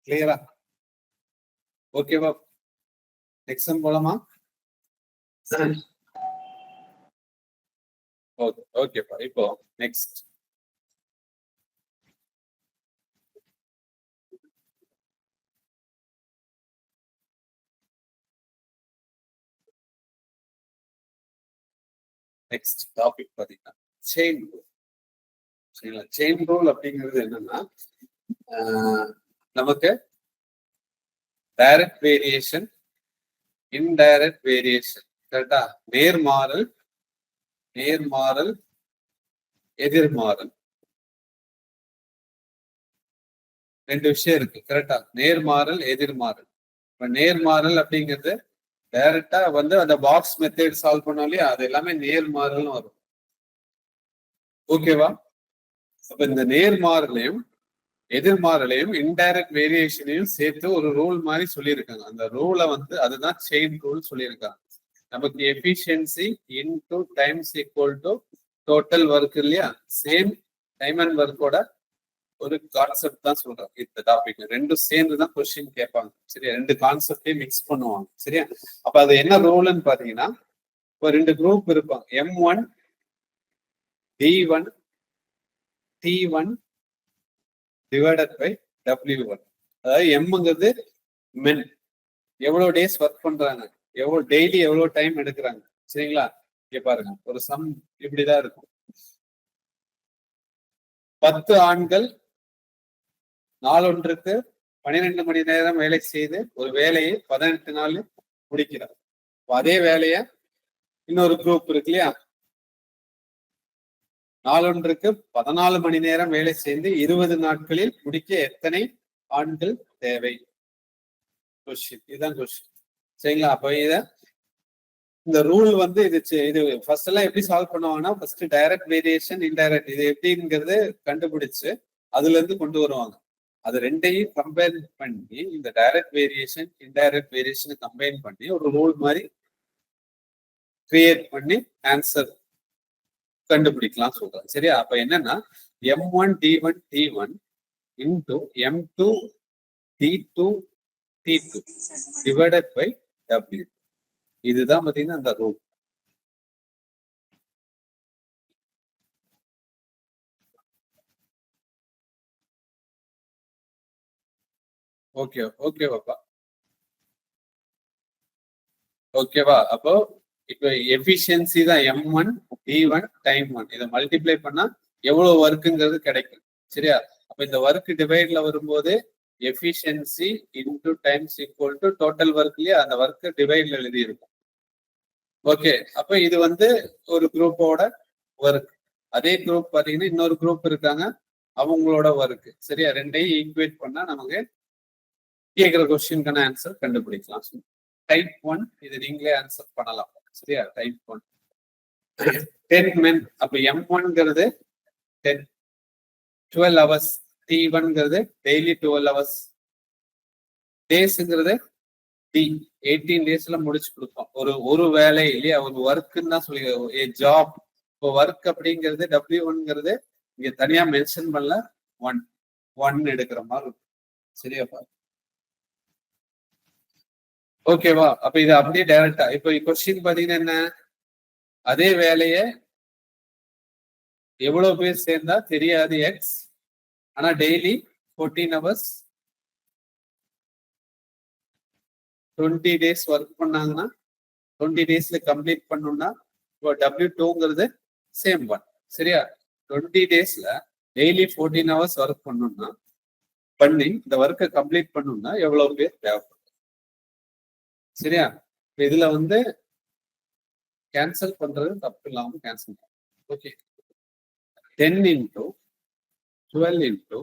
Speaker 1: கிளியரா? ஓகேவா? நெக்ஸ்ட் போலாமா? ஓகே, ஓகேப்பா. இப்போ நெக்ஸ்ட் டாபிக் பாத்தீங்கன்னா செயின் ரூல். சரிங்களா? செயின் ரூல் அப்படிங்கிறது என்னன்னா நமக்கு டைரக்ட் வேரியேஷன், இன்டைரக்ட் வேரியேஷன், கரெக்டா? நேர்மாறல், எதிர்மாறல், 2 விஷயம் இருக்கு. கரெக்டா? நேர்மாறல், எதிர்மாறல். இப்ப நேர்மாறல் அப்படிங்கிறது டைரக்டா வந்து அந்த பாக்ஸ் மெத்தட் சால்வ் பண்ணோம் இல்லையா? அது எல்லாமே நேர்மாறல்னு வரும். ஓகேவா? அப்ப இந்த நேர்மாறலையும் எதிர்மாறலையும் இன்டைரக்ட் வேரியேஷனையும் சேர்த்து ஒரு ரூல் மாதிரி சொல்லியிருக்காங்க. அந்த ரூலை வந்து அதுதான் செயின் ரூல் சொல்லியிருக்காங்க. நமக்கு efficiency into times equal to total work இல்லையா? சேம் டைம் அண்ட் ஒர்க்கோட ஒரு கான்செப்ட் தான் சொல்றாங்க இந்த டாபிக். 2 சேர்ந்து தான் கொஸ்டின் கேட்பாங்க. சரியா? 2 கான்செப்டையும் மிக்ஸ் பண்ணுவாங்க. சரியா? அப்ப அது என்ன ரூல்னு பாத்தீங்கன்னா, இப்போ 2 குரூப் இருப்பாங்க. M1 D1 T1 divided by W1. அதாவது எம்ங்கிறது மென், எவ்வளவு டேஸ் ஒர்க் பண்றாங்க, எவ்வளவு டெய்லி எவ்வளவு டைம் எடுக்கிறாங்க. சரிங்களா? இங்க பாருங்க, ஒரு சம் இப்படிதான் இருக்கும். 10 ஆண்கள் நாளொன்றுக்கு 12 மணி நேரம் வேலை செய்து ஒரு வேலையை 18 நாள் முடிக்கிறார். அதே வேலைய இன்னொரு குரூப் இருக்கு இல்லையா? நாளொன்றுக்கு 14 மணி நேரம் வேலை செய்து 20 நாட்களில் முடிக்க எத்தனை ஆண்கள் தேவை? கொஸ்டின். இதுதான் கொஸ்டின். சரிங்களா? அப்ப இந்த ரூல் வந்து இது ஃபர்ஸ்ட் எல்லாம் எப்படி சால்வ் பண்ணுவாங்கன்னா, ஃபர்ஸ்ட் டைரக்ட் வேரியேஷன், இன்டைரக்ட் இது எப்படிங்கிறது கண்டுபிடிச்சு அதுல இருந்து கொண்டு வருவாங்க. அது 2ஐயும் கம்பைன் பண்ணி இந்த டைரக்ட் வேரியேஷன், இன்டைரக்ட் வேரியேஷனை கம்பைன் பண்ணி ஒரு ரூல் மாதிரி கிரியேட் பண்ணி ஆன்சர் கண்டுபிடிக்கலாம் சொல்றாங்க. சரியா? அப்ப என்னன்னா M1 D1 T1 into M2 D2 T2 divided by W. இதுதான் பாத்தீங்கன்னா அந்த ரூல். ஓகேவாப்பா? ஓகேவா? அப்போ இப்போ எஃபிஷியன்சி தான் M1 D1 டைம் 1. இதை மல்டிப்ளை பண்ணா எவ்வளவு ஒர்க்குங்கிறது கிடைக்கும். சரியா? அப்ப இந்த ஒர்க் டிவைட்ல வரும்போது efficiency into times equal to total work இல்லையா? அந்த ஒர்க் டிவைட்ல எழுதி இருக்கும். ஓகே. அப்ப இது வந்து ஒரு குரூப்போட ஒர்க். அதே குரூப் பாத்தீங்கன்னா இன்னொரு குரூப் இருக்காங்க, அவங்களோட ஒர்க். சரியா? 2ஐயும் ஈக்குவேட் பண்ணா நமக்கு கேட்கிற கொஸ்டினுக்கான ஆன்சர் கண்டுபிடிக்கலாம். டைப் 1 இது நீங்களே ஆன்சர் பண்ணலாம். சரியா? Type 1 10 men. அப்ப M1ங்கிறது 10 12 hours. T1ங்கிறது டெய்லி 12 hours. டேஸ்ங்கிறது டி 18 டேஸ்ல முடிச்சு கொடுப்போம். ஒரு வேலை இல்லையா, ஒரு ஒர்க்குன்னு தான் சொல்லி ஜாப். இப்போ ஒர்க் அப்படிங்கிறது W1ங்கிறது இங்க தனியா மென்ஷன் பண்ணல, 1 எடுக்கிற மாதிரி இருக்கும். சரியாப்பா? ஓகேவா? அப்ப இது அப்படியே டைரக்டா இப்போ கொஸ்டின் பாத்தீங்கன்னா என்ன, அதே வேலைய எவ்வளவு பேர் சேர்ந்தா தெரியாது எக்ஸ், ஆனா டெய்லி 14 hours 20 days ஒர்க் பண்ணாங்கன்னா 20 daysல கம்ப்ளீட் பண்ணணும்னா இப்போ W2ங்கிறது சேம் 1. சரியா? 20 daysல டெய்லி 14 hours ஒர்க் பண்ணணும்னா பண்ணி இந்த ஒர்க்கை கம்ப்ளீட் பண்ணணும்னா எவ்வளவு பேர் தேவைப்படும்? சரியா? இதுல வந்து கேன்சல் பண்றது தப்பு இல்லாம கேன்சல் பண்ணும். Okay, 10 into 12 into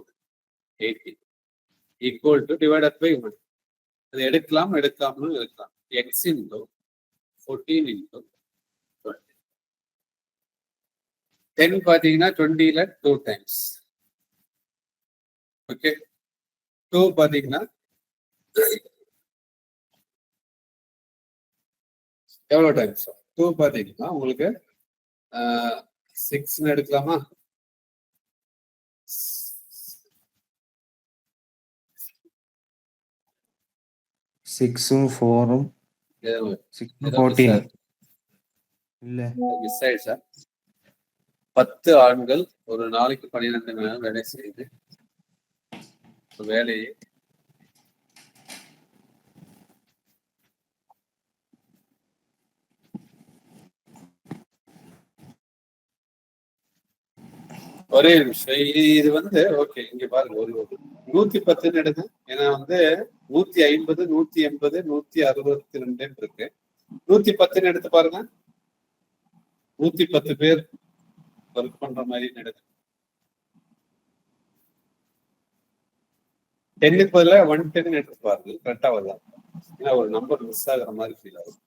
Speaker 1: 18 equal to divided by 1. அது எடுக்கலாம், எடுக்காமலும் இருக்கலாம். X into 14 into 20. 10 பாத்தீங்கன்னா 20ல 2 times. ஓகே, 2 பாத்தீங்கன்னா எவ்வளவு டைம்ஸ்? 2 பாத்தீங்கன்னா உங்களுக்கு 6ன்னு எடுக்கலாமா?
Speaker 6: 6ம் 4ம் 6ம் 14 இல்ல
Speaker 1: மிஸ் ஆயிடுச்சா? 10 ஆண்கள் ஒரு நாளைக்கு 12 மணி நேரம் வேலை செய்யுது. வேலையை ஒரே நிமிஷம். இது வந்து ஓகே, இங்க பாருங்க, ஒரு 110 எடுங்க. ஏன்னா வந்து 150 180 162 இருக்கு. 110 எடுத்து பாருங்க. 110 பேர் ஒர்க் பண்ற மாதிரி எடுங்க. 10க்கு பதிலா 110 எடுத்து பாருங்க, கரெக்டா வரலாம். ஏன்னா ஒரு நம்பர் மிஸ் ஆகுற மாதிரி ஃபீல் ஆகும்.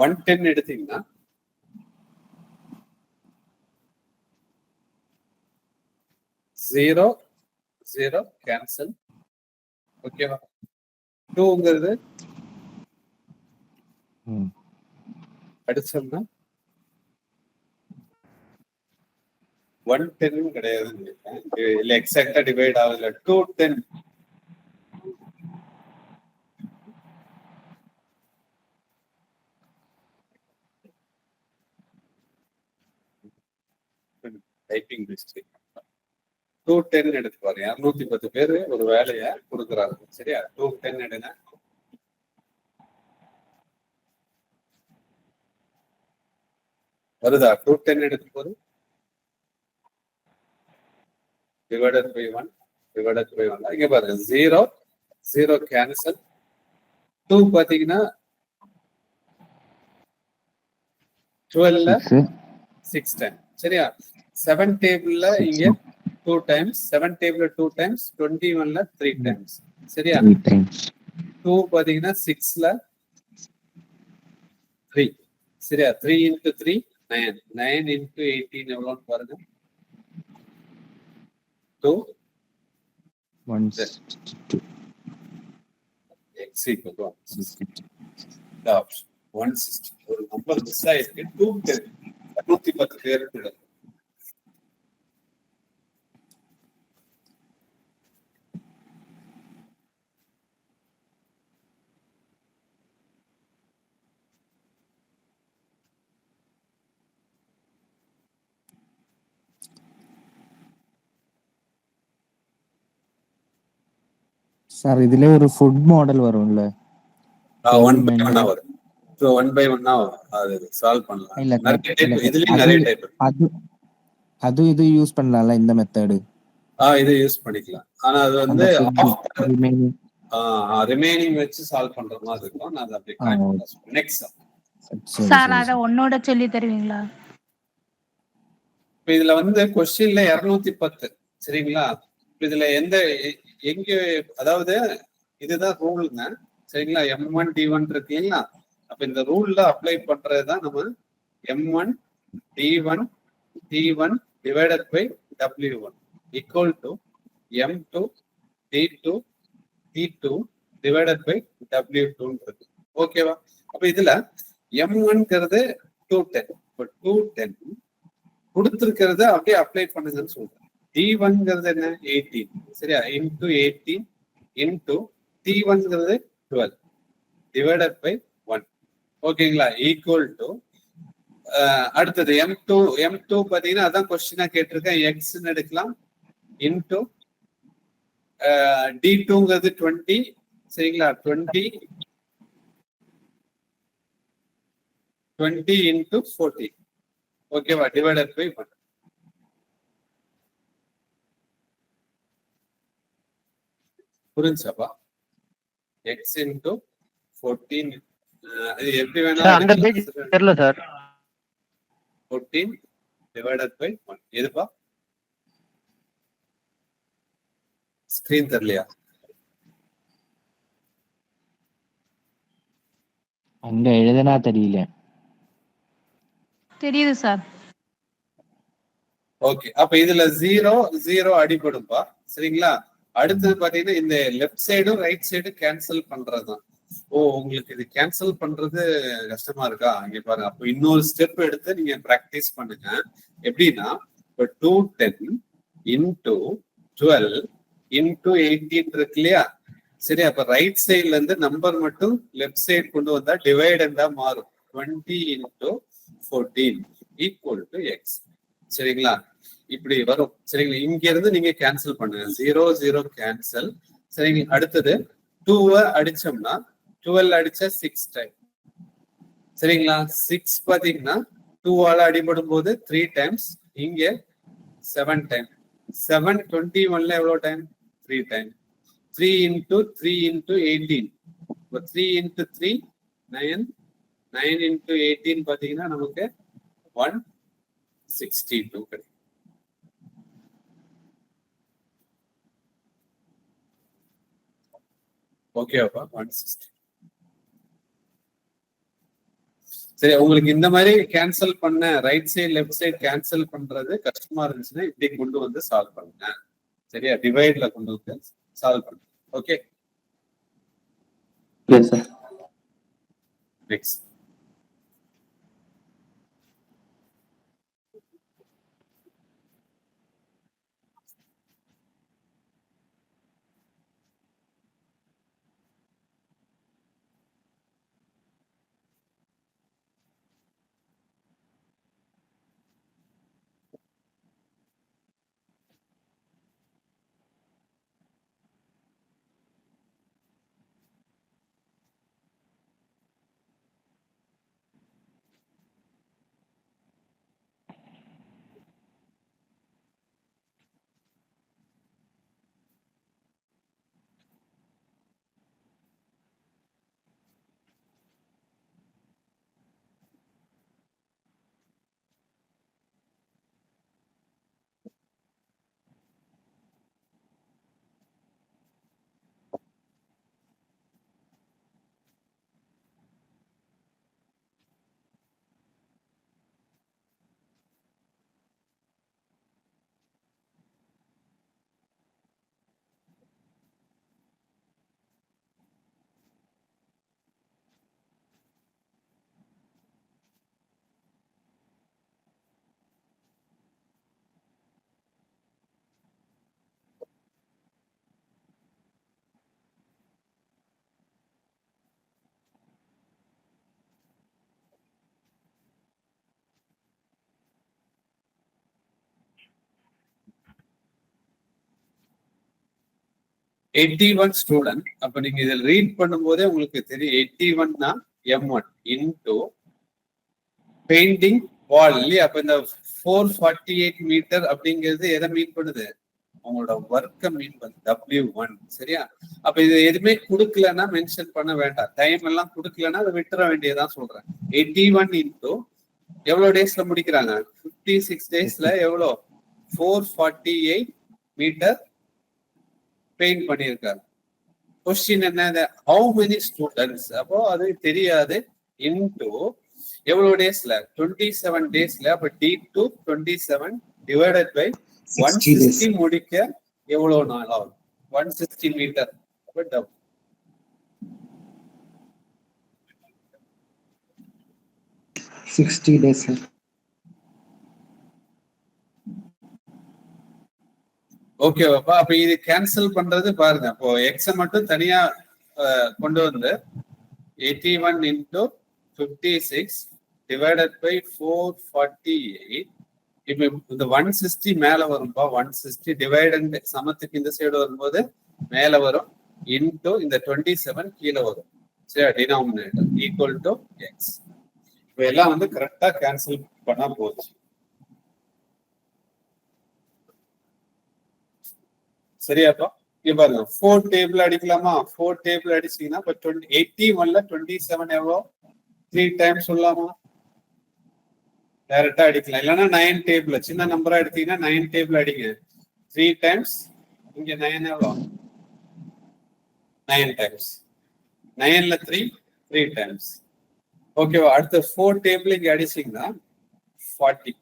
Speaker 1: 110 எடுத்தீங்கன்னா 0 0 கேன்சல். ஓகேவா? 2ங்கிறது அடிச்சோம்னா 110 கிடையாதுன்னு நினைக்கிறேன். இல்ல எக்ஸாக்டா டிவைட் ஆகல. 210 டைப்பிங் மிஸ்டேக். 210 எடுத்து பாருங்க. 210 பேர் ஒரு வேலையை கொடுக்குறாங்க. சரியா? 210 எடுங்க. வருதா? 210 எடுக்கும் போது டிவைடட் பை 1 டிவைடட் பை 1. இங்க பாருங்க, 0 0 கேன்சல். 2 பாத்தீங்கன்னா 12ல 6 டைம். சரியா? 7 டேபிள்ல இங்க 2 times, 7 டேபிள்ல 2 times, 21ல 3 times. சரியா? 2 பாத்தீங்கன்னா 6ல 3. சரியா? 3 into 3 9. 9 into 18 எவ்வளோன்னு பாருங்க. 2
Speaker 6: 162.
Speaker 1: X equal to 160. ஒரு நம்பர் மிஸ் ஆயிருக்கு. 210 110 பேருக்கு.
Speaker 6: சார் இதுல ஒரு ஃபுட் மாடல் வரும்ல,
Speaker 1: 1 by 1 வரும். So 1 by 1 அது சால்வ் பண்ணலாம்.
Speaker 6: இல்ல
Speaker 1: நிறைய டைப், இதுலயும் நிறைய டைப்.
Speaker 6: அது இது யூஸ் பண்ணலாம்ல இந்த மெத்தட்?
Speaker 1: இதை யூஸ் பண்ணிக்கலாம். ஆனா அது வந்து ரிமைனிங் வச்சு சால்வ் பண்ற மாதிரி இருக்கும். நான் அதை அப்படியே நெக்ஸ்ட்
Speaker 4: சார் அத ஒன்னோட சொல்லி தருவீங்களா?
Speaker 1: இப்ப இதுல வந்து கொஸ்டின்ல 210. சரிங்களா? இதுல எங்க அதாவது இதுதான் ரூல்ங்க. சரிங்களா? M1 D1 இருக்கு இல்லைங்களா? அப்ப இந்த ரூல்ல அப்ளை பண்றதுதான் நம்ம M1 D1 T1 divided by W1 equal to M2 D2 T2 divided by W2 இருக்கு. ஓகேவா? அப்ப இதுல M1ங்கிறது 210. இப்போ 210 கொடுத்திருக்கிறத அப்படியே அப்ளை பண்ணுங்கன்னு சொல்றேன். D1ங்கிறது என்ன? 18. சரியா? இன்டு 18 இன்டு T1ங்கிறது 12 divided by 1. ஓகேங்களா? ஈக்குவல் டு அடுத்தது M2 பாத்தீங்கன்னா அதான் கொஸ்டினா கேட்டிருக்கேன். எக்ஸ்ன்னு எடுக்கலாம் இன்டு D2ங்கிறது 20. சரிங்களா? 20 இன்டு 40. ஓகேவா? Divided by 1. புரிஞ்சாப்பா? எக்ஸ் இன்டு 14 இது எப்படி
Speaker 7: அந்த பேஜ்
Speaker 1: வேணாலும்
Speaker 7: தெரியல சார்.
Speaker 1: 14 divided by 1. எதுப்பா? ஸ்கிரீன் தெரியலையா?
Speaker 2: அங்க எழுதுனா தெரியல.
Speaker 4: தெரியுது சார்.
Speaker 1: ஓகே, அப்ப இதுல 0 அடிபடும்பா. சரிங்களா? அடுத்தது பாத்தீங்கன்னா இந்த லெஃப்ட் சைடும் ரைட் சைடும் கேன்சல் பண்றதுதான். ஓ, உங்களுக்கு இது கேன்சல் பண்றது கஷ்டமா இருக்கா? இங்க பாருங்க. அப்போ இன்னொரு ஸ்டெப் எடுத்து நீங்க பிராக்டிஸ் பண்ணுங்க. எப்படின்னா இப்போ 210 இன்டு 12 இன்டு 18 இருக்கு இல்லையா? சரி, அப்ப ரைட் சைட்ல இருந்து நம்பர் மட்டும் லெஃப்ட் சைடு கொண்டு வந்தா டிவைடண்டா மாறும். 20 இன்டு 14 ஈக்குவல் டு எக்ஸ். சரிங்களா? இப்படி வரும். சரிங்களா? இங்க இருந்து நீங்க கேன்சல் பண்ணுங்க. 0 0 கேன்சல். சரிங்களா? அடுத்தது 2 அடிச்சோம்னா 12 அடிச்சா 6 டைம். சரிங்களா? 6 பாத்தீங்கன்னா 2 அடிபடும் போது 3 டைம்ஸ். இங்க 7 டைம். 7 21ல எவ்வளவு time? 3 time. 3 into 3 into 18. 3 into 3 9. 9 into 18 பாத்தீங்கன்னா நமக்கு 162 கிடைக்கும். ஓகேவாப்பா? 160. சரி, உங்களுக்கு இந்த மாதிரி கேன்சல் பண்ண right side left side cancel பண்றது கஷ்டமா இருந்துச்சுன்னா இப்படி கொண்டு வந்து சால்வ் பண்ணுங்க. சரியா? டிவைட்ல கொண்டு வந்து சால்வ் பண்ணுங்க. Okay, next. $81 ஸ்டூடெண்ட். அப்ப நீங்க இதில் ரீட் பண்ணும்போதே உங்களுக்கு தெரியும் 81னா M1 இன்டு பெயிண்டிங் வால் இல்லையா? அப்ப இந்த 448 மீட்டர் அப்படிங்கிறது எதை மீன் பண்ணுது? உங்களோட ஒர்க்கை மீன் பண்ணுது, W1. சரியா? அப்ப இது எதுவுமே கொடுக்கலன்னா மென்ஷன் பண்ண வேண்டாம். டைம் எல்லாம் கொடுக்கலன்னா அதை விட்டுற வேண்டியதான் சொல்றேன். 81 இன்டு எவ்வளவு டேஸ்ல முடிக்கிறாங்க? 56 டேஸ்ல எவ்வளோ? 448 மீட்டர் பெயிண்ட் பண்ணியிருக்காரு. கொஸ்டின் என்ன? How many students? அப்போ அது தெரியாது. இன்டு எவ்வளவு டேஸ்ல 27 டேஸ்ல. அப்ப D2 27 டிவைடட் பை 160 முடிக்க எவ்வளவு நாள் ஆகும்? 160 மீட்டர். அப்ப டபுள்.
Speaker 6: days.
Speaker 1: ஓகேவாப்பா. அப்ப இது கேன்சல் பண்றது பாருங்க. அப்போ எக்ஸ மட்டும் தனியா கொண்டு வந்து 81 into 56 divided by 448. இப்ப இந்த 160 மேல வரும்பா. 160 டிவைடட் சமத்துக்கு இந்த சைடு வரும்போது மேல வரும். இன்டூ இந்த 27 கீழே வரும். சரி, டினாமினேட்டர் ஈக்குவல் டு எக்ஸ். இப்ப எல்லாம் வந்து கரெக்டா கேன்சல் பண்ணா போச்சு. சரியாப்பா? இங்க பாருங்க 4 டேபிள் அடிக்கலாமா? 4 டேபிள் அடிச்சீங்கன்னா இப்ப 81ல 27 எவ்வளோ? 3 டைம்ஸ் சொல்லலாமா? டைரக்டா அடிக்கலாம். இல்லைன்னா 9 டேபிள் சின்ன நம்பரா எடுத்தீங்கன்னா 9 டேபிள் அடிங்க. 3 டைம்ஸ். இங்க 9 எவ்வளோ? 9 டைம்ஸ். 9ல 3 டைம்ஸ். ஓகேவா? அடுத்த 4 டேபிள் இங்க அடிச்சீங்கன்னா 40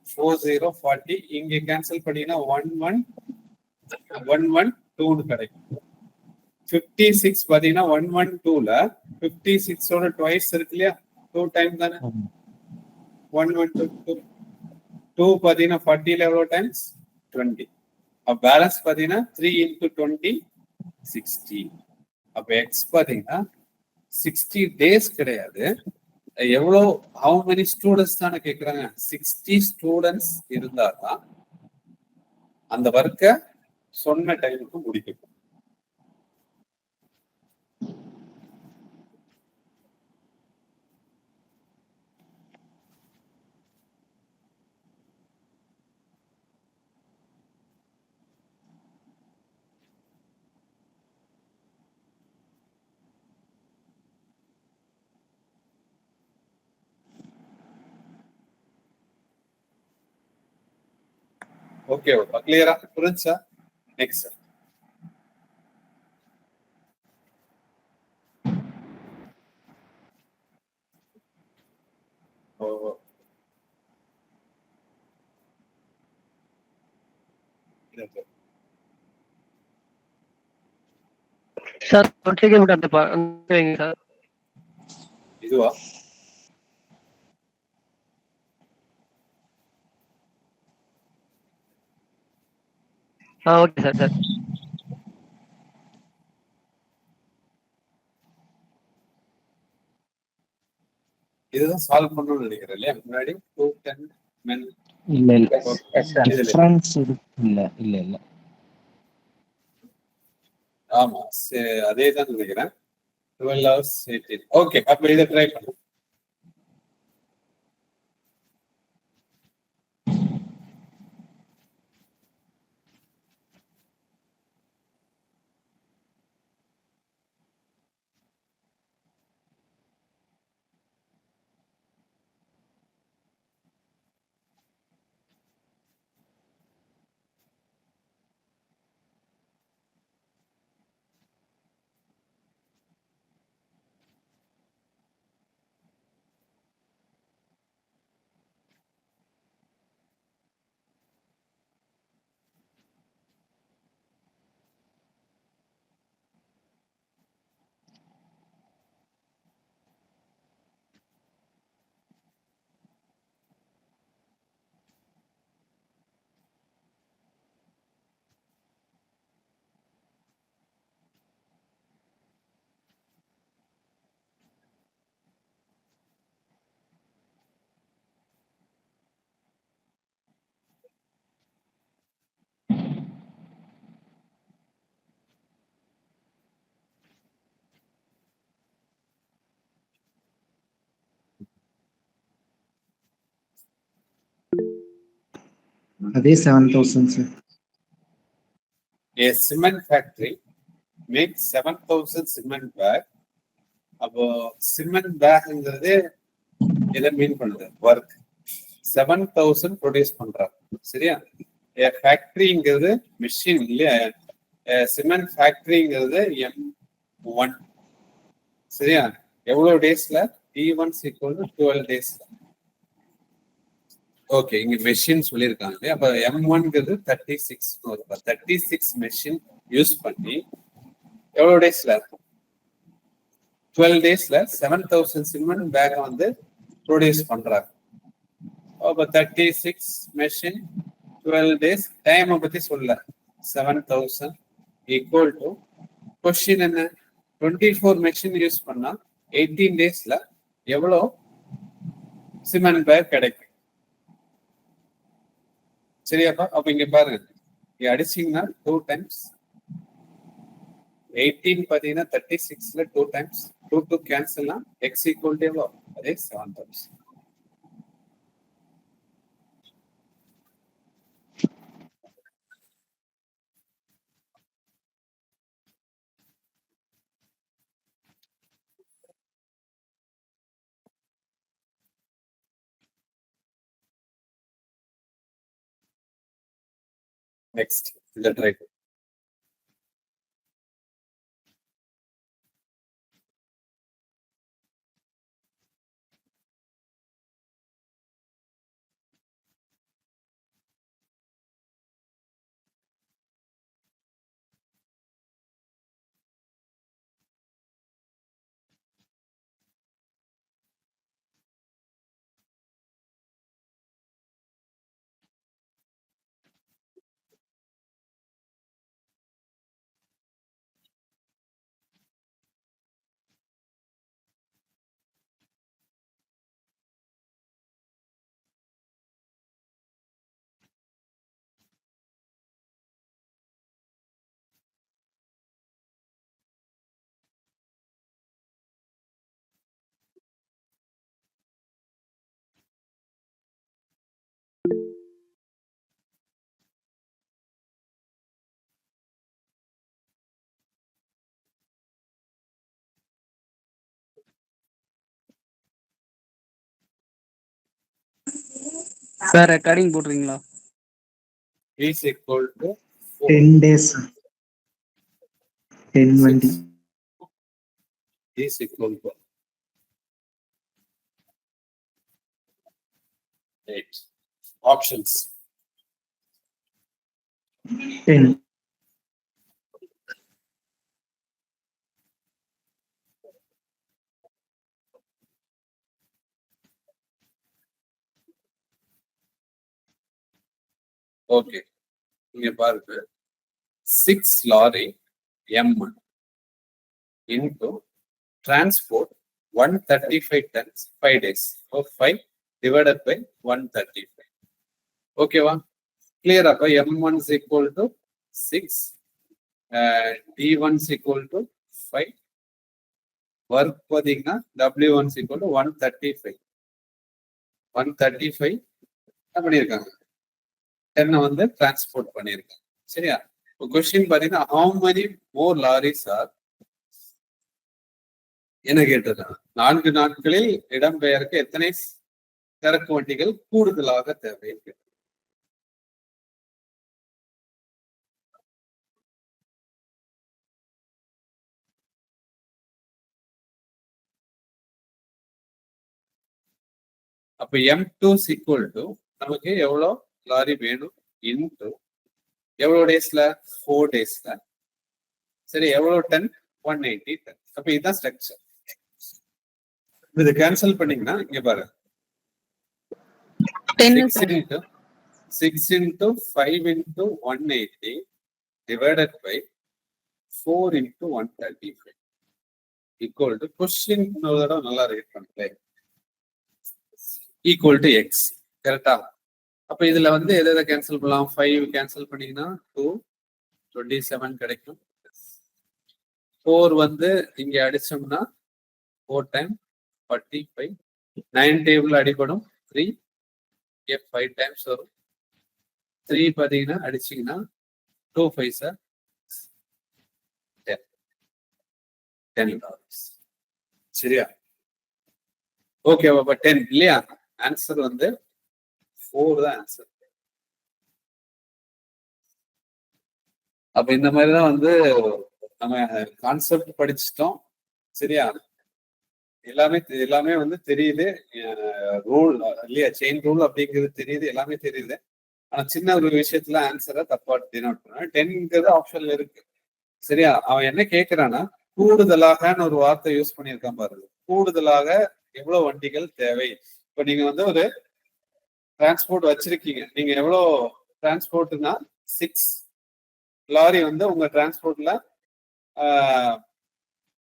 Speaker 1: 40 இங்க கேன்சல் பண்ணீங்கன்னா 112 கிடைக்கும். 56 பாத்தீங்கன்னா 112ல 56ஓட ட்வைஸ் இருக்கு இல்லையா? 2 டைம் தானே. 112 2 பாத்தீங்கன்னா 40ல எவ்வளவு டைம்ஸ்? 20. அப்ப பேலன்ஸ் பாத்தீங்கன்னா 3 into 20 60. அப்ப எக்ஸ் பாத்தீங்கன்னா 60 டேஸ் கிடையாது. எவ்வளவு ஹவு மெனி ஸ்டூடெண்ட்ஸ் தானே கேக்குறாங்க. 60 ஸ்டூடெண்ட்ஸ் இருந்தாதான் அந்த ஒர்க்கை சொன்ன டைமுக்கு முடிக்கும். ஓகே, கிளியரா புரிஞ்சா? நெக்ஸ்ட்
Speaker 7: சார் ஒரு செகண்ட் அந்த சார்.
Speaker 1: இதுவா?
Speaker 7: Okay sir.
Speaker 1: இதுதான் சால்வ் பண்ணணும்னு நினைக்கிறேன் இல்லையா? முன்னாடி 210 men.
Speaker 6: இல்ல டிஃபரன்ஸ் இல்ல.
Speaker 1: ஆமா, அதே தான் நினைக்கிறேன். 12 hours 18. ஓகே, அப்ப இதை ட்ரை பண்ணுங்க.
Speaker 6: அதே 7,000 சார்.
Speaker 1: A cement factory makes 7,000 cement bag. அப்போ சிமெண்ட் பேக்ங்கிறது எதை மீன் பண்ணுது? ஒர்க். 7,000 ப்ரொடியூஸ் பண்றாங்க. சரியா? ஃபேக்டரிங்கிறது மிஷின் இல்லையா? சிமெண்ட் ஃபேக்டரிங்கிறது M1. சரியா? எவ்வளவு டேஸ்ல? T1 = 12 days. ஓகே, இங்க மெஷின் சொல்லியிருக்காங்க. அப்ப M1ங்கிறது 36 36 மெஷின் யூஸ் பண்ணி எவ்வளவு டேஸ்ல 12 டேஸ்ல 7000 சிமெண்ட் பேக் வந்து ப்ரொடியூஸ் பண்றாங்க. அப்ப 36 மெஷின் 12 டேஸ் டைம் பத்தி சொல்ல 7000 ஈக்குவல் டு கொஸ்டின் என்ன 24 மெஷின் யூஸ் பண்ணா 18 டேஸ்ல எவ்வளவு சிமெண்ட் பேக் கிடைக்கும். சரியாப்பா? அப்ப இங்க பாருங்க, இங்க அடிச்சீங்கன்னா 2 டைம்ஸ் 18 பாத்தீங்கன்னா 36ல 2 டைம்ஸ் 2 கேன்சல்னா x ஈக்குவல் டு எவ்வளோ? அதே 7000. நெக்ஸ்ட் இத ட்ரை பண்ணு.
Speaker 10: சார் ரெக்கார்டிங் போடுறீங்களா?
Speaker 1: is equal to
Speaker 10: 10 days 10 வண்டி
Speaker 1: is equal to 8 options.
Speaker 10: 10
Speaker 1: okay, இங்க பாருங்க 6 lorry M1 into transport 135 tons 5 days. So 5 divided by 135. ஓகேவா? கிளியர்? அப்ப M1 is equal to 6, D1 is equal to 5, work பார்த்தீங்கன்னா W1 is equal to 135. 135 என்ன பண்ணியிருக்காங்க? 10 வந்து transport பண்ணியிருக்காங்க. சரியா? கொஸ்டின் பாத்தீங்கன்னா how many more lorries are என்ன கேட்டிருக்காங்க? 4 நாட்களில் இடம்பெயர்க்க எத்தனை சரக்கு வண்டிகள் கூடுதலாக தேவை? அப்ப M2 equal to நமக்கு எவ்வளோ லாரி வேணும் இன்டு எவ்வளோ டேஸ்ல 4 டேஸ்ல. சரி, எவ்வளோ டன்? 180 டன். அப்ப இதுதான் ஸ்ட்ரக்சர். இது கேன்சல் பண்ணீங்கன்னா இங்க பாருங்க 6 into 5 into 180 divided by 4 into 135 equal to question நல்லா ரீட் பண்ணல equal to x. கரெக்டா? அப்ப இதுல வந்து எதை கேன்சல் பண்ணலாம்? 5 கேன்சல் பண்ணீங்கன்னா 2 27 கிடைக்கும். 4 வந்து இங்க அடிச்சோம்னா 4 டைம் 45. 9 டேபிள் அடிப்படும் 3, 5 டைம்ஸ் வரும். 3 பாத்தீங்கன்னா அடிச்சீங்கன்னா 2 5 $10. சரியா? ஓகே, அப்ப 10 இல்லையா? ஆன்சர் வந்து 4 தான் ஆன்சர். அப்ப இந்த மாதிரிதான் வந்து நம்ம கான்செப்ட் படிச்சுட்டோம். சரியா? எல்லாமே வந்து தெரியுது. ரூல் இல்லையா, செயின் ரூல் அப்படிங்கிறது தெரியுது, எல்லாமே தெரியுது. ஆனா சின்ன ஒரு விஷயத்துல ஆன்சரை தப்பா டினோட் பண்ண 10ங்கிறது ஆப்ஷன்ல இருக்கு. சரியா? அவன் என்ன கேட்கிறான்னா கூடுதலாக ஒரு வார்த்தை யூஸ் பண்ணியிருக்கான் பாருங்க. கூடுதலாக எவ்வளவு வண்டிகள் தேவை. இப்ப நீங்க வந்து ஒரு டிரான்ஸ்போர்ட் வச்சிருக்கீங்க. நீங்க எவ்வளவு டிரான்ஸ்போர்ட்னா 6 லாரி வந்து உங்க டிரான்ஸ்போர்ட்ல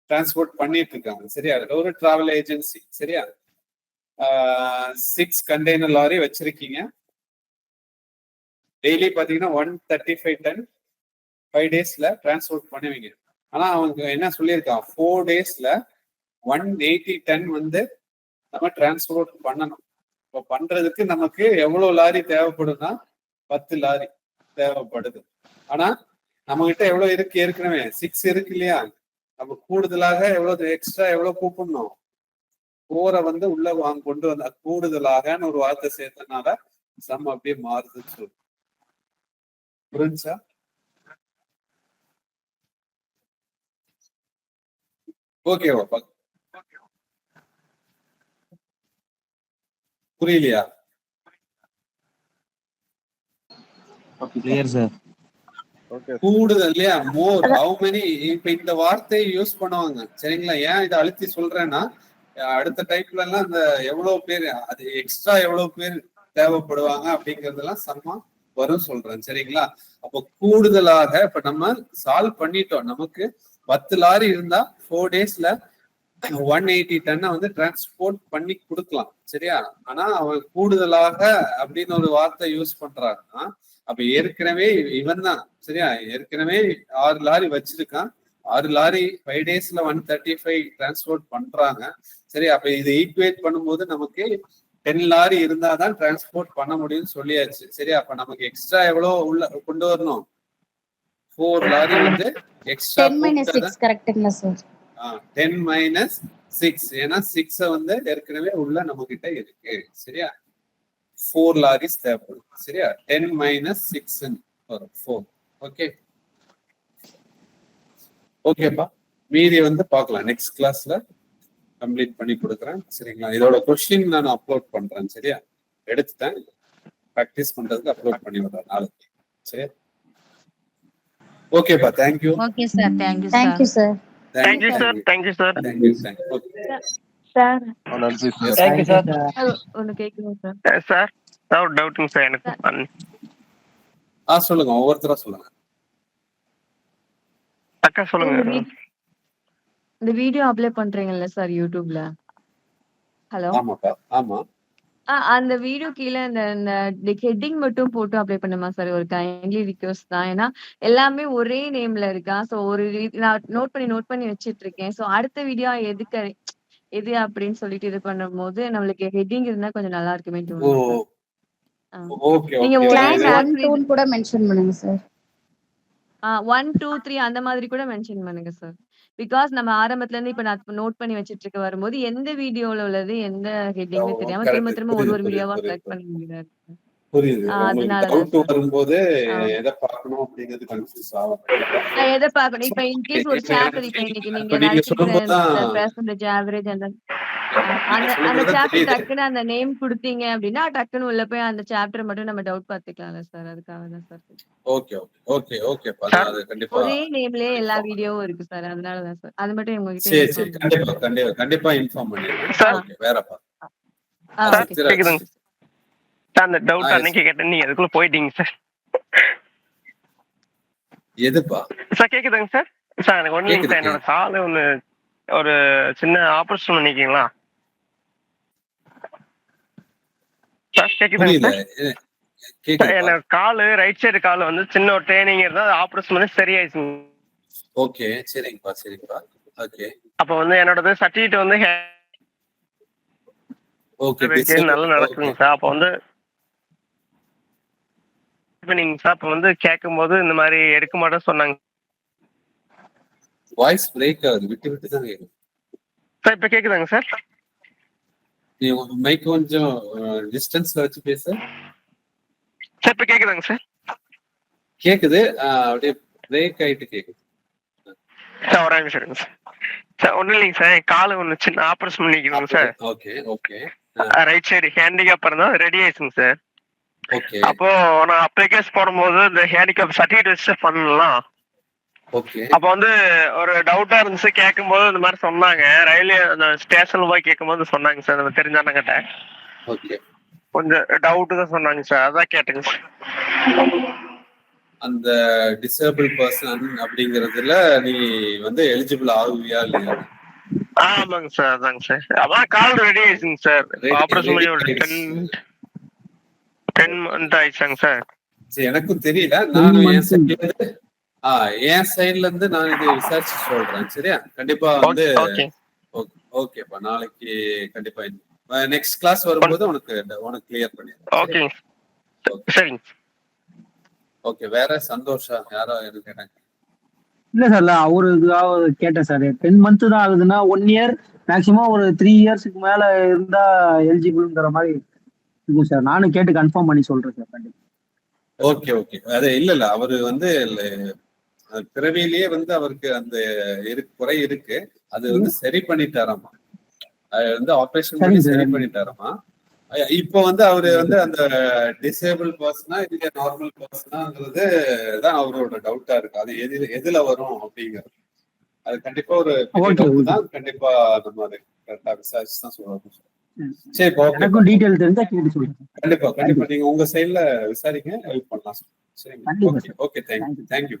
Speaker 1: டிரான்ஸ்போர்ட் பண்ணிட்டு இருக்காங்க. சரியா? ஒரு டிராவல் ஏஜென்சி. சரியா? 6 கண்டெய்னர் லாரி வச்சிருக்கீங்க. டெய்லி பாத்தீங்கன்னா 135 டன் 5 டேஸ்ல டிரான்ஸ்போர்ட் பண்ணுவீங்க. ஆனா அவங்க என்ன சொல்லியிருக்கான், 4 டேஸ்ல 180 டன் வந்து நம்ம டிரான்ஸ்போர்ட் பண்ணணும். இப்போ பண்றதுக்கு நமக்கு எவ்வளவு லாரி தேவைப்படும்னா 10 லாரி தேவைப்படுது. ஆனா நம்ம கிட்ட எவ்வளவு இருக்கு, ஏற்கனவே 6 இருக்கு இல்லையா? நம்ம கூடுதலாக எவ்வளவு எக்ஸ்ட்ரா எவ்வளவு கூப்பிடணும், 4 வந்து உள்ள கொண்டு வந்தா கூடுதலாக ஒரு வார்த்தை சேர்த்தனால சம் அப்படியே மாறுதுன்னு சொல்லு. புரிஞ்சா? ஓகேவா? புரியலையா?
Speaker 6: Clear sir.
Speaker 1: கூடுதல் இல்லையா, மோர், ஹவு மெனி. இப்ப இந்த வார்த்தையை யூஸ் பண்ணுவாங்க. சரிங்களா? ஏன் இதை அழுத்தி சொல்றேன்னா, அடுத்த டைப்ல எல்லாம் இந்த எவ்வளவு பேர், அது எக்ஸ்ட்ரா எவ்வளவு பேர் தேவைப்படுவாங்க அப்படிங்கறதெல்லாம் சம்மா வரும் சொல்றேன். சரிங்களா? அப்போ கூடுதலாக இப்ப நம்ம சால்வ் பண்ணிட்டோம். நமக்கு 10 லாரி இருந்தா 4 டேஸ்ல 180 டன்னை வந்து டிரான்ஸ்போர்ட் பண்ணி கொடுக்கலாம். சரியா? ஆனா அவன் கூடுதலாக அப்படின்னு ஒரு வார்த்தை யூஸ் பண்றாங்கன்னா, அப்ப ஏற்கனவே இவன் தான். சரியா? ஏற்கனவே 6 லாரி வச்சிருக்கான். 6 லாரி 5 டேஸ்ல 135 டிரான்ஸ்போர்ட் பண்றாங்க. சரி, அப்ப இது ஈக்குவேட் பண்ணும்போது நமக்கு 10 லாரி இருந்தாதான் டிரான்ஸ்போர்ட் பண்ண முடியும்னு சொல்லியாச்சு. சரி, அப்ப நமக்கு எக்ஸ்ட்ரா எவ்வளவு உள்ள கொண்டு வரணும், 4 லாரி வந்து எக்ஸ்ட்ரா.
Speaker 3: 10 - 6 கரெக்ட்டுங்களா சார்?
Speaker 1: 10 - 6. ஏன்னா 6 வந்து ஏற்கனவே உள்ள நம்ம கிட்ட இருக்கு. சரியா? 4 லாரிஸ் தேவைப்படும். சரியா? 10 - 6 வரும் 4. ஓகே, ஓகேப்பா. மீதி வந்து பார்க்கலாம் நெக்ஸ்ட் கிளாஸ்ல கம்ப்ளீட் பண்ணி கொடுக்குறேன். சரிங்களா? இதோட கொஸ்டின் நான் அப்லோட் பண்றேன். சரியா? எடுத்துட்டேன், ப்ராக்டிஸ் பண்றதுக்கு அப்லோட் பண்ணி விடுறேன் நாளைக்கு. சரியா? ஓகேப்பா. Thank you.
Speaker 4: Okay sir, thank you
Speaker 3: thank you sir.
Speaker 7: Thank you sir. Thank you sir.
Speaker 1: Thank you.
Speaker 8: Sir
Speaker 7: thank you sir.
Speaker 8: ஒண்ணு கேட்கணும் சார்.
Speaker 7: சார் ஒரு டவுட்டுங்க சார் எனக்கு.
Speaker 1: சொல்லுங்க, ஒவ்வொருத்தரா சொல்லுங்க.
Speaker 7: அக்கா சொல்லுங்க.
Speaker 8: இந்த வீடியோ அப்ளை பண்றீங்கல்ல சார் யூடியூப்ல? ஹலோ.
Speaker 1: ஆமாப்பா. ஆமா.
Speaker 8: அந்த வீடியோ கீழ இந்த ஹெட்டிங் மட்டும் போட்டு அப்ளை பண்ணுமா சார்? ஒரு கைண்ட்லி ரிக்வெஸ்ட் தான். ஏன்னா எல்லாமே ஒரே நேம்ல இருக்கா. சோ நான் நோட் பண்ணி வச்சிட்டு இருக்கேன். சோ அடுத்த வீடியோ எது அப்படின்னு சொல்லிட்டு இது பண்ணும்போது நம்மளுக்கு ஹெட்டிங் இருந்தா கொஞ்சம் நல்லா இருக்குமே தோணுது. நீங்க
Speaker 3: கிளாஸ் 1 2 கூட மென்ஷன் பண்ணுங்க சார்.
Speaker 8: 1 2 3 அந்த மாதிரி கூட மென்ஷன் பண்ணுங்க சார். பிகாஸ் நம்ம ஆரம்பத்துல இருந்து இப்ப நான் நோட் பண்ணி வச்சிட்டு இருக்க வரும்போது எந்த வீடியோல உள்ளது எந்த ஹெட்டிங்னு தெரியாம திரும்ப ஒரு வீடியோவா செலக்ட் பண்ண முடியல.
Speaker 1: புரியுது.
Speaker 8: அதனால
Speaker 1: வரும்போது எதை பார்க்கணும் அப்படிங்கிறது கன்ஃபியூஸ் ஆகும்.
Speaker 8: நான் எதை பார்க்கணும் இப்ப இன்கேஸ் ஒரு சாப்டர் இப்ப இன்னைக்கு நீங்க பெர்சன்டேஜ் ஆவரேஜ் அந்த சாப்டர் டக்குன்னு அந்த நேம் கொடுத்தீங்க அப்படின்னா டக்குன்னு உள்ள போய் அந்த சாப்டர் மட்டும் நம்ம டவுட் பார்த்துக்கலாம்ல சார்? அதுக்காக தான் சார்.
Speaker 1: ஓகே. கண்டிப்பா
Speaker 8: ஒரே நேம்லயே எல்லா வீடியோவும் இருக்கு சார். அதனால தான் சார். அது மட்டும் உங்ககிட்ட
Speaker 1: கண்டிப்பா இன்ஃபார்ம் பண்ணிடுறேன். ஓகே, வேறப்பா.
Speaker 7: அந்த டவுட் அன்னைக்கு கேட்டேன், நீங்க அதுக்குள்ள போயிட்டீங்க சார்.
Speaker 1: எதுப்பா
Speaker 7: சார்? கேக்குதாங்க சார்? சார் எனக்கு ஒண்ணு இல்லைங்க சார். என்னோட காலு ஒரு சின்ன ஆபரேஷன் பண்ணிருக்கீங்களா சார்? கேக்குதாங்க சார்? என்னோட காலு ரைட் சைடு காலு வந்து சின்ன ஒரு ட்ரைனிங் இருந்தா ஆபரேஷன் பண்ணி சரியாயிடுச்சு.
Speaker 1: ஓகே, சரிங்கப்பா. ஓகே,
Speaker 7: அப்ப வந்து என்னோட சர்டிஃபிகேட் வந்து நல்லா நடக்குதுங்க சார். அப்ப வந்து அப்ப வந்து கேட்கும் போது இந்த மாதிரி எடுக்க மாட்டேன்னு சொன்னாங்க.
Speaker 1: வாய்ஸ் பிரேக் ஆகுது, விட்டு தான் கேக்குது
Speaker 7: சார். இப்ப கேக்குதாங்க சார்?
Speaker 1: நீ மைக் கொஞ்சம் டிஸ்டன்ஸ்ல வச்சு பேசு
Speaker 7: சார். இப்ப கேக்குதாங்க சார்?
Speaker 1: கேக்குது, அப்படியே பிரேக் ஆயிட்டு கேக்குது.
Speaker 7: ஒரு நிமிஷம் சார். சார் ஒன்றும் இல்லைங்க சார், காலு ஒன்று சின்ன ஆப்ரேஷன் பண்ணிக்கணுங்க சார்.
Speaker 1: Okay okay
Speaker 7: right side handicap இருந்தா ரெடி ஆயிடுச்சுங்க சார்.
Speaker 1: ஓகே
Speaker 7: அப்போ நான் அப்ளிகேஷன் போடும்போது இந்த ஹேண்டிகேப் சர்டிஃபிகேட் வச்சு பண்ணலாம்.
Speaker 1: ஓகே
Speaker 7: அப்ப வந்து ஒரு டவுட்டா இருந்துச்சு, கேட்கும்போது இந்த மாதிரி சொன்னாங்க. ரயில்வே அந்த ஸ்டேஷன்ல போய் கேட்கும்போது சொன்னாங்க சார், நம்ம தெரிஞ்சானங்கிட்ட
Speaker 1: ஓகே.
Speaker 7: கொஞ்சம் டவுட் தான் சொன்னாங்க சார், அதான் கேட்டுங்க சார்.
Speaker 1: அந்த டிசேபிள் பர்சன் அப்படிங்கறதுல நீ வந்து எலிஜிபிள் ஆகுவியா இல்லையா?
Speaker 7: ஆமாங்க சார், அதாங்க சார். அதான் கால் ரெடி ஆயிடுச்சுங்க சார். ஆப்ரேஷன் பண்ணி ஒரு 10 month ஆயிடுச்சாங்க சார்.
Speaker 1: எனக்கும் தெரியல, நானும் என் சைட்ல இருந்து நான் இதை விசாரிச்சு சொல்றேன். சரியா? கண்டிப்பா வந்து ஓகேப்பா, நாளைக்கு கண்டிப்பா நெக்ஸ்ட் கிளாஸ் வரும்போது உனக்கு கிளியர் பண்ணிடுறேன்.
Speaker 7: ஓகே சரிங்க.
Speaker 1: ஓகே, வேற சந்தோஷா யாரோ எது கேட்டாங்க?
Speaker 10: இல்ல சார், இல்ல அவரு இதுக்காக கேட்டேன் சார். 10 month தான் ஆகுதுன்னா 1 year மேக்சிமம் ஒரு 3 yearsக்கு மேல இருந்தா எலிஜிபிள்ங்கிற மாதிரி இருக்கும் சார். நானும் கேட்டு கன்ஃபார்ம் பண்ணி சொல்றேன் சார் கண்டிப்பா.
Speaker 1: Okay okay. அது இல்ல அவரு வந்து பிறவியிலேயே வந்து அவருக்கு அந்த குறை இருக்கு, அது வந்து சரி பண்ணிட்டாராமா. அது வந்து ஆபரேஷன் பண்ணி சரி பண்ணிட்டாராமா. இப்போ வந்து அவரு வந்து அந்த டிசேபிள் பர்சனா இல்ல நார்மல் பர்சனாங்கிறது தான் அவரோட டவுட்டா இருக்கு. அது எதுல வரும் அப்படிங்கிறது அது கண்டிப்பா ஒரு தான். கண்டிப்பா நம்ம அதை கரெக்டா விசாரிச்சு தான் சொல்லணும். சரி,
Speaker 10: எனக்கும் டீடைல் தெரிஞ்சா கேட்டு சொல்லுங்க.
Speaker 1: கண்டிப்பா கண்டிப்பா நீங்க உங்க சைட்ல விசாரிங்க, ஹெல்ப் பண்ணலாம். சரி, ஓகே ஓகே. தேங்க்யூ.